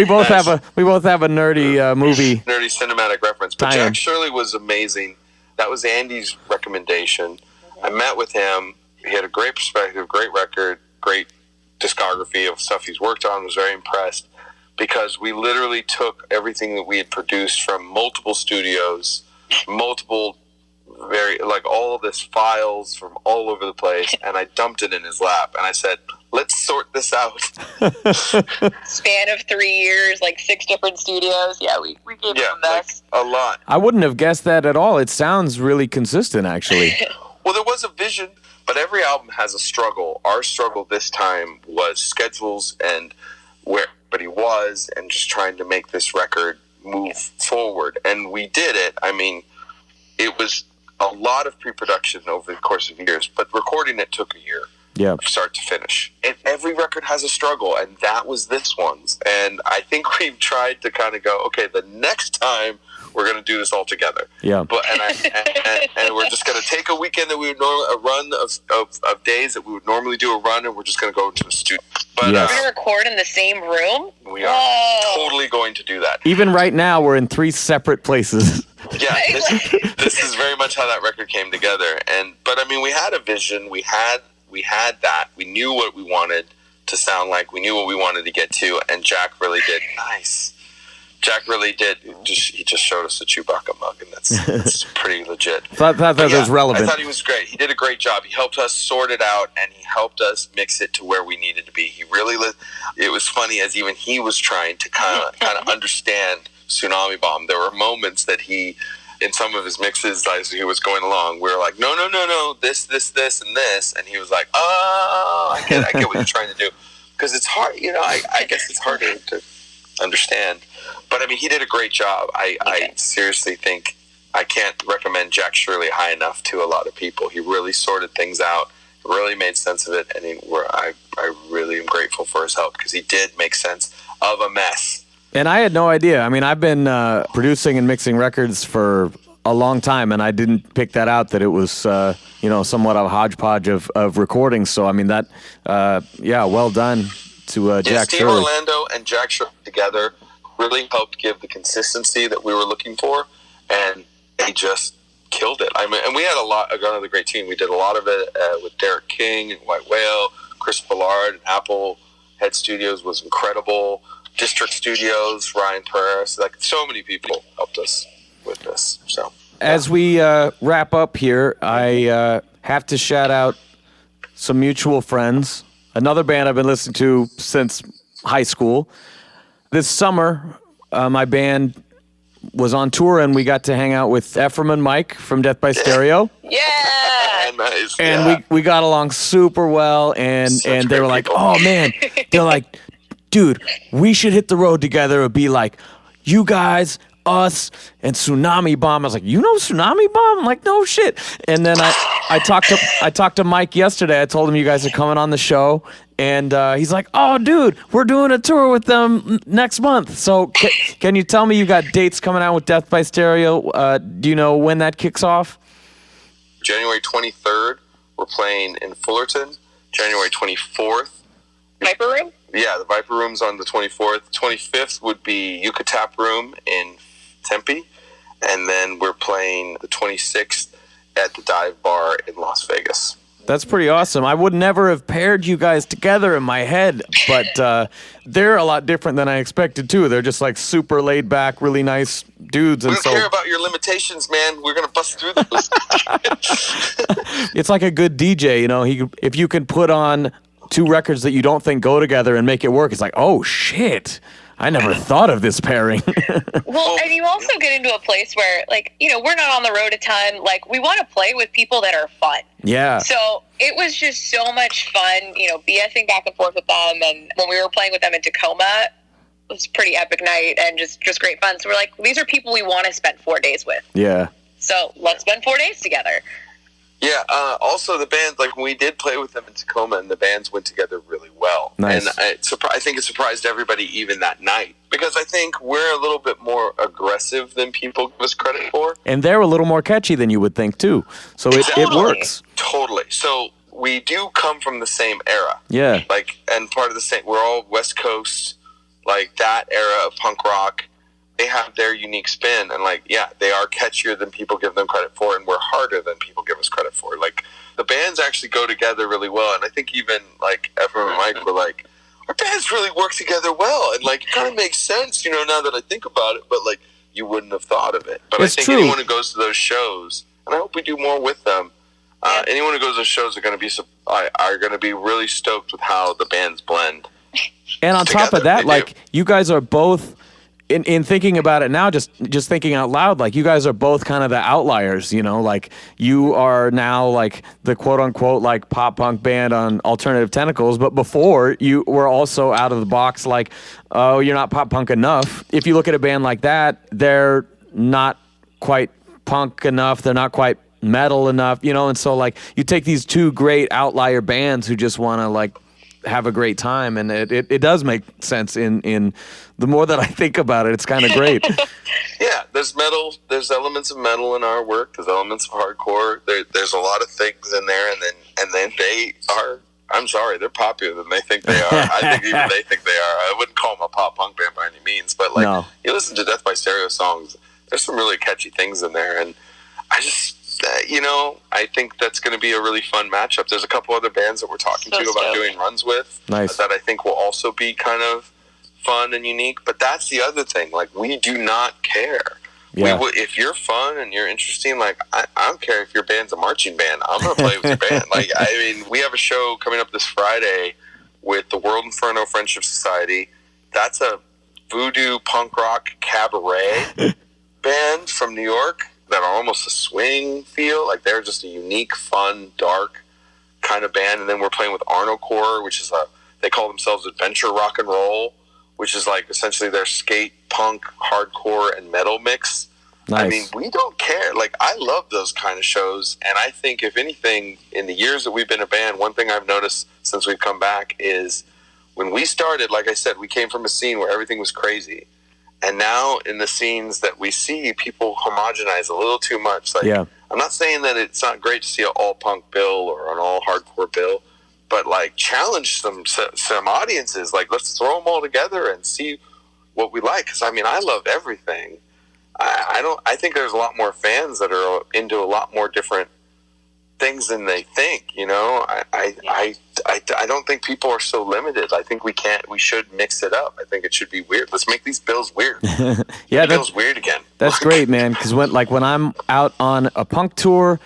both have a nerdy movie, nerdy cinematic reference. But Jack Shirley was amazing. That was Andy's recommendation. I met with him. He had a great perspective, great record, great discography of stuff he's worked on. Was very impressed because we literally took everything that we had produced from multiple studios, all this files from all over the place, and I dumped it in his lap, and I said, let's sort this out. Span of 3 years, like 6 different studios. Yeah, we gave him a mess. Like a lot. I wouldn't have guessed that at all. It sounds really consistent, actually. Well, there was a vision, but every album has a struggle. Our struggle this time was schedules and where everybody was and just trying to make this record move forward. And we did it. I mean, it was a lot of pre-production over the course of years, but recording it took a year. Yeah. Start to finish. And every record has a struggle, and that was this one's. And I think we've tried to kind of go, okay, the next time we're going to do this all together. Yeah. But and we're just going to take a weekend that we would a run of days that we would normally do a run, and we're just going to go into a studio. But we're going to record in the same room? We are totally going to do that. Even right now, we're in 3 separate places. Yeah, this is very much how that record came together. But I mean, we had a vision. We had that. We knew what we wanted to sound like. We knew what we wanted to get to, and Jack really did. Nice. Jack really did. He just showed us a Chewbacca mug, and that's pretty legit. Thought that was relevant. I thought he was great. He did a great job. He helped us sort it out, and he helped us mix it to where we needed to be. He really. It was funny as even he was trying to kind of understand Tsunami Bomb. There were moments that he, in some of his mixes, as he was going along, we were like, no, this, and this, and he was like, oh, I get what you're trying to do, because it's hard, I guess it's harder to understand, but I mean, he did a great job. I seriously think I can't recommend Jack Shirley high enough to a lot of people. He really sorted things out, really made sense of it, and I really am grateful for his help, because he did make sense of a mess. And I had no idea. I mean, I've been producing and mixing records for a long time, and I didn't pick that out, that it was, somewhat of a hodgepodge of recordings. So, I mean, that, well done to Jack Steve Shirley. Orlando and Jack Shirley together really helped give the consistency that we were looking for, and they just killed it. I mean, and we had another great team. We did a lot of it with Derek King and White Whale, Chris Ballard, and Apple Head Studios was incredible. District Studios, Ryan Pereira, like so many people helped us with this. So, as we wrap up here, I have to shout out some mutual friends. Another band I've been listening to since high school. This summer, my band was on tour, and we got to hang out with Ephraim and Mike from Death by Stereo. Yeah, nice. And we got along super well, and they were like, oh man, they're like, dude, we should hit the road together. It would be like you guys, us, and Tsunami Bomb. I was like, you know Tsunami Bomb? I'm like, no shit. And then I talked to Mike yesterday. I told him you guys are coming on the show, and he's like, oh, dude, we're doing a tour with them next month. So can you tell me you got dates coming out with Death by Stereo? Do you know when that kicks off? January 23rd, we're playing in Fullerton. January 24th. Viper Room? Yeah, the Viper Room's on the 24th. 25th would be Yucca Tap Room in Tempe. And then we're playing the 26th at the Dive Bar in Las Vegas. That's pretty awesome. I would never have paired you guys together in my head, but they're a lot different than I expected, too. They're just like super laid back, really nice dudes. We don't care about your limitations, man. We're going to bust through those. It's like a good DJ, you know. If you can put on two records that you don't think go together and make it work, it's like, oh, shit. I never thought of this pairing. Well, and you also get into a place where, like, you know, we're not on the road a ton. Like, we want to play with people that are fun. Yeah. So it was just so much fun, you know, BSing back and forth with them. And when we were playing with them in Tacoma, it was a pretty epic night and just great fun. So we're like, these are people we want to spend 4 days with. Yeah. So let's spend 4 days together. Yeah, also the band, like when we did play with them in Tacoma, and the bands went together really well. Nice. And I think it surprised everybody even that night, because I think we're a little bit more aggressive than people give us credit for. And they're a little more catchy than you would think, too. So it works. Totally. So we do come from the same era. Yeah. Like, and part of the same, we're all West Coast, like that era of punk rock. They have their unique spin, and like, yeah, they are catchier than people give them credit for, and we're harder than people give us credit for. Like, the bands actually go together really well, and I think even like Ephraim and Mike were like, our bands really work together well, and like, it kind of makes sense, you know, now that I think about it, but like, you wouldn't have thought of it. But It's I think true. anyone who goes to those shows, and I hope we do more with them, anyone who goes to those shows are going to be really stoked with how the bands blend. And on top of that, like, you guys are both, in thinking about it now, just thinking out loud, like, you guys are both kind of the outliers, you know, like, you are now like the quote unquote like pop punk band on Alternative Tentacles, but before you were also out of the box, like, oh, you're not pop punk enough. If you look at a band like that, they're not quite punk enough, they're not quite metal enough, you know, and so like you take these two great outlier bands who just want to like have a great time, and it does make sense in the more that I think about it. It's kind of great. Yeah, there's metal, there's elements of metal in our work, there's elements of hardcore, there's a lot of things in there, and then they are, I'm sorry, they're poppier than they think they are. I think even they think they are. I wouldn't call them a pop punk band by any means, but like, No. You listen to Death by Stereo songs, there's some really catchy things in there, and I just, you know, I think that's going to be a really fun matchup. There's a couple other bands that we're talking to about doing runs with. Nice. That I think will also be kind of fun and unique. But that's the other thing. Like, we do not care. Yeah. If you're fun and you're interesting, like, I don't care if your band's a marching band. I'm going to play with your band. Like, I mean, we have a show coming up this Friday with the World Inferno Friendship Society. That's a voodoo punk rock cabaret band from New York that are almost a swing feel. Like, they're just a unique, fun, dark kind of band. And then we're playing with Arno Core, which is they call themselves Adventure Rock and Roll, which is like essentially their skate, punk, hardcore, and metal mix. Nice. I mean, we don't care. Like, I love those kind of shows. And I think, if anything, in the years that we've been a band, one thing I've noticed since we've come back is when we started, like I said, we came from a scene where everything was crazy. And now in the scenes that we see, people homogenize a little too much. Like, Yeah. I'm not saying that it's not great to see an all-punk bill or an all-hardcore bill, but, like, challenge some audiences. Like, let's throw them all together and see what we like. Because, I mean, I love everything. I think there's a lot more fans that are into a lot more different things than they think, you know. I don't think people are so limited. I think we should mix it up. I think it should be weird. Let's make these bills weird. Yeah, bills weird again. That's great, man. Because when I'm out on a punk tour,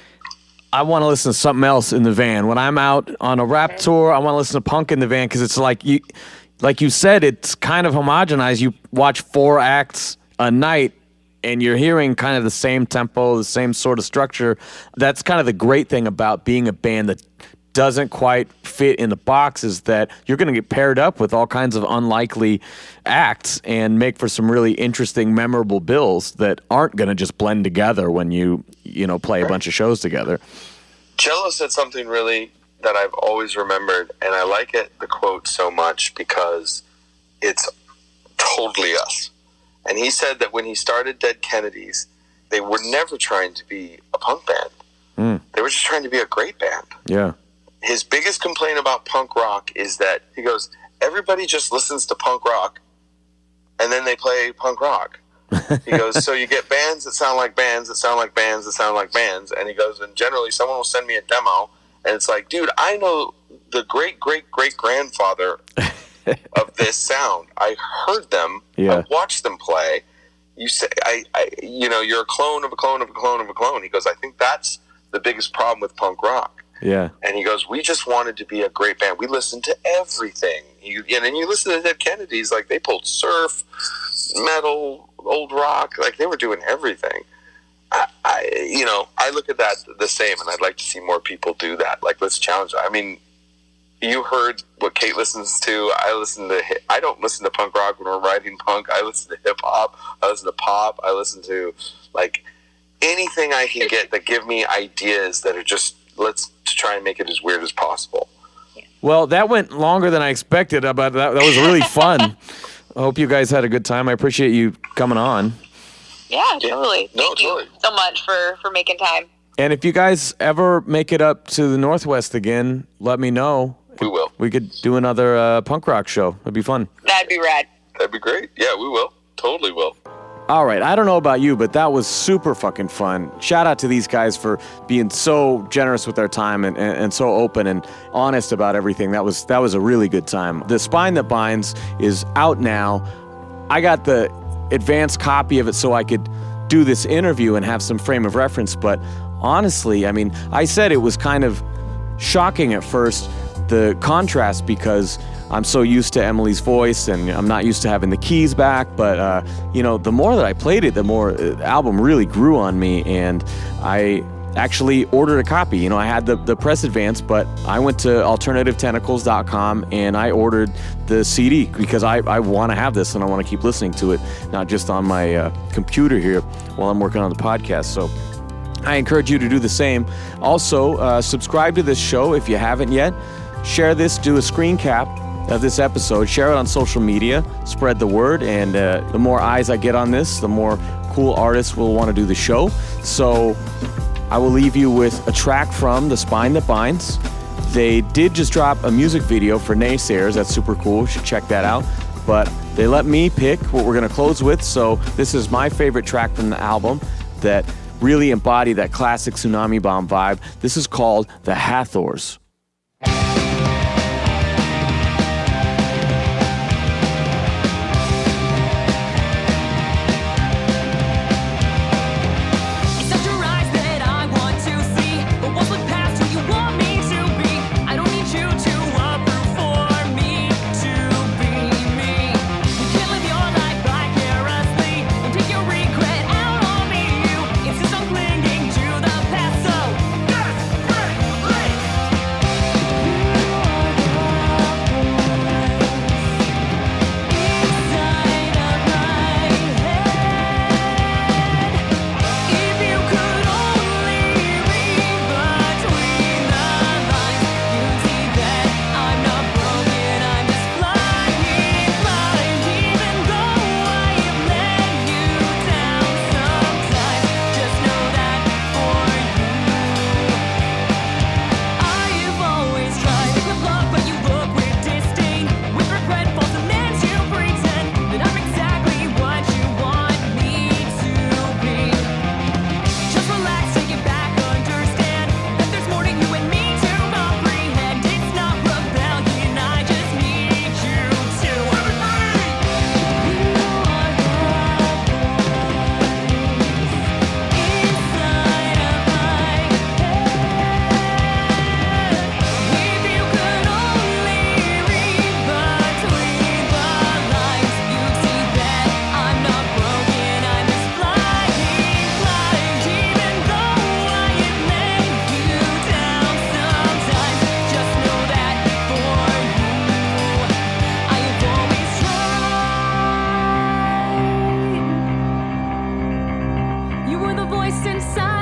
I want to listen to something else in the van. When I'm out on a rap tour, I want to listen to punk in the van, because it's like you said, it's kind of homogenized. You watch 4 acts a night, and you're hearing kind of the same tempo, the same sort of structure. That's kind of the great thing about being a band that doesn't quite fit in the box, is that you're going to get paired up with all kinds of unlikely acts and make for some really interesting, memorable bills that aren't going to just blend together when you play a bunch of shows together. Jello said something really that I've always remembered, and I like the quote so much because it's totally us. And he said that when he started Dead Kennedys, they were never trying to be a punk band. They were just trying to be a great band. Yeah. His biggest complaint about punk rock is that he goes, everybody just listens to punk rock and then they play punk rock. He goes, so you get bands that sound like bands that sound like bands that sound like bands. And he goes, and generally someone will send me a demo and it's like, dude, I know the great-great-great-grandfather of this sound. I heard them. Yeah. I watched them play. You say, you're a clone of a clone of a clone of a clone. He goes, I think that's the biggest problem with punk rock. Yeah. And he goes, we just wanted to be a great band. We listened to everything. And you listen to Dead Kennedys, like they pulled surf, metal, old rock, like they were doing everything. I look at that the same, and I'd like to see more people do that. Like, let's challenge that. I mean, you heard what Kate listens to. I don't listen to punk rock when we're writing punk. I listen to hip hop. I listen to pop. I listen to like anything I can get that give me ideas that are just let's try and make it as weird as possible. Well, that went longer than I expected, but that was really fun. I hope you guys had a good time. I appreciate you coming on. Yeah, totally. Thank you so much for making time. And if you guys ever make it up to the Northwest again, let me know. We will. We could do another punk rock show. It'd be fun. That'd be rad. That'd be great. Yeah, we will. Totally will. All right. I don't know about you, but that was super fucking fun. Shout out to these guys for being so generous with their time and so open and honest about everything. That was a really good time. The Spine That Binds is out now. I got the advanced copy of it so I could do this interview and have some frame of reference. But honestly, I mean, I said it was kind of shocking at first, the contrast, because I'm so used to Emily's voice and I'm not used to having the keys back. But, the more that I played it, the more the album really grew on me. And I actually ordered a copy. I had the press advance, but I went to alternativetentacles.com and I ordered the CD because I want to have this and I want to keep listening to it, not just on my computer here while I'm working on the podcast. So I encourage you to do the same. Also, subscribe to this show if you haven't yet. Share this, do a screen cap of this episode, share it on social media, spread the word, and the more eyes I get on this, the more cool artists will want to do the show. So I will leave you with a track from The Spine That Binds. They did just drop a music video for Naysayers. That's super cool. You should check that out. But they let me pick what we're going to close with. So this is my favorite track from the album that really embodied that classic Tsunami Bomb vibe. This is called The Hathors. You were the voice inside.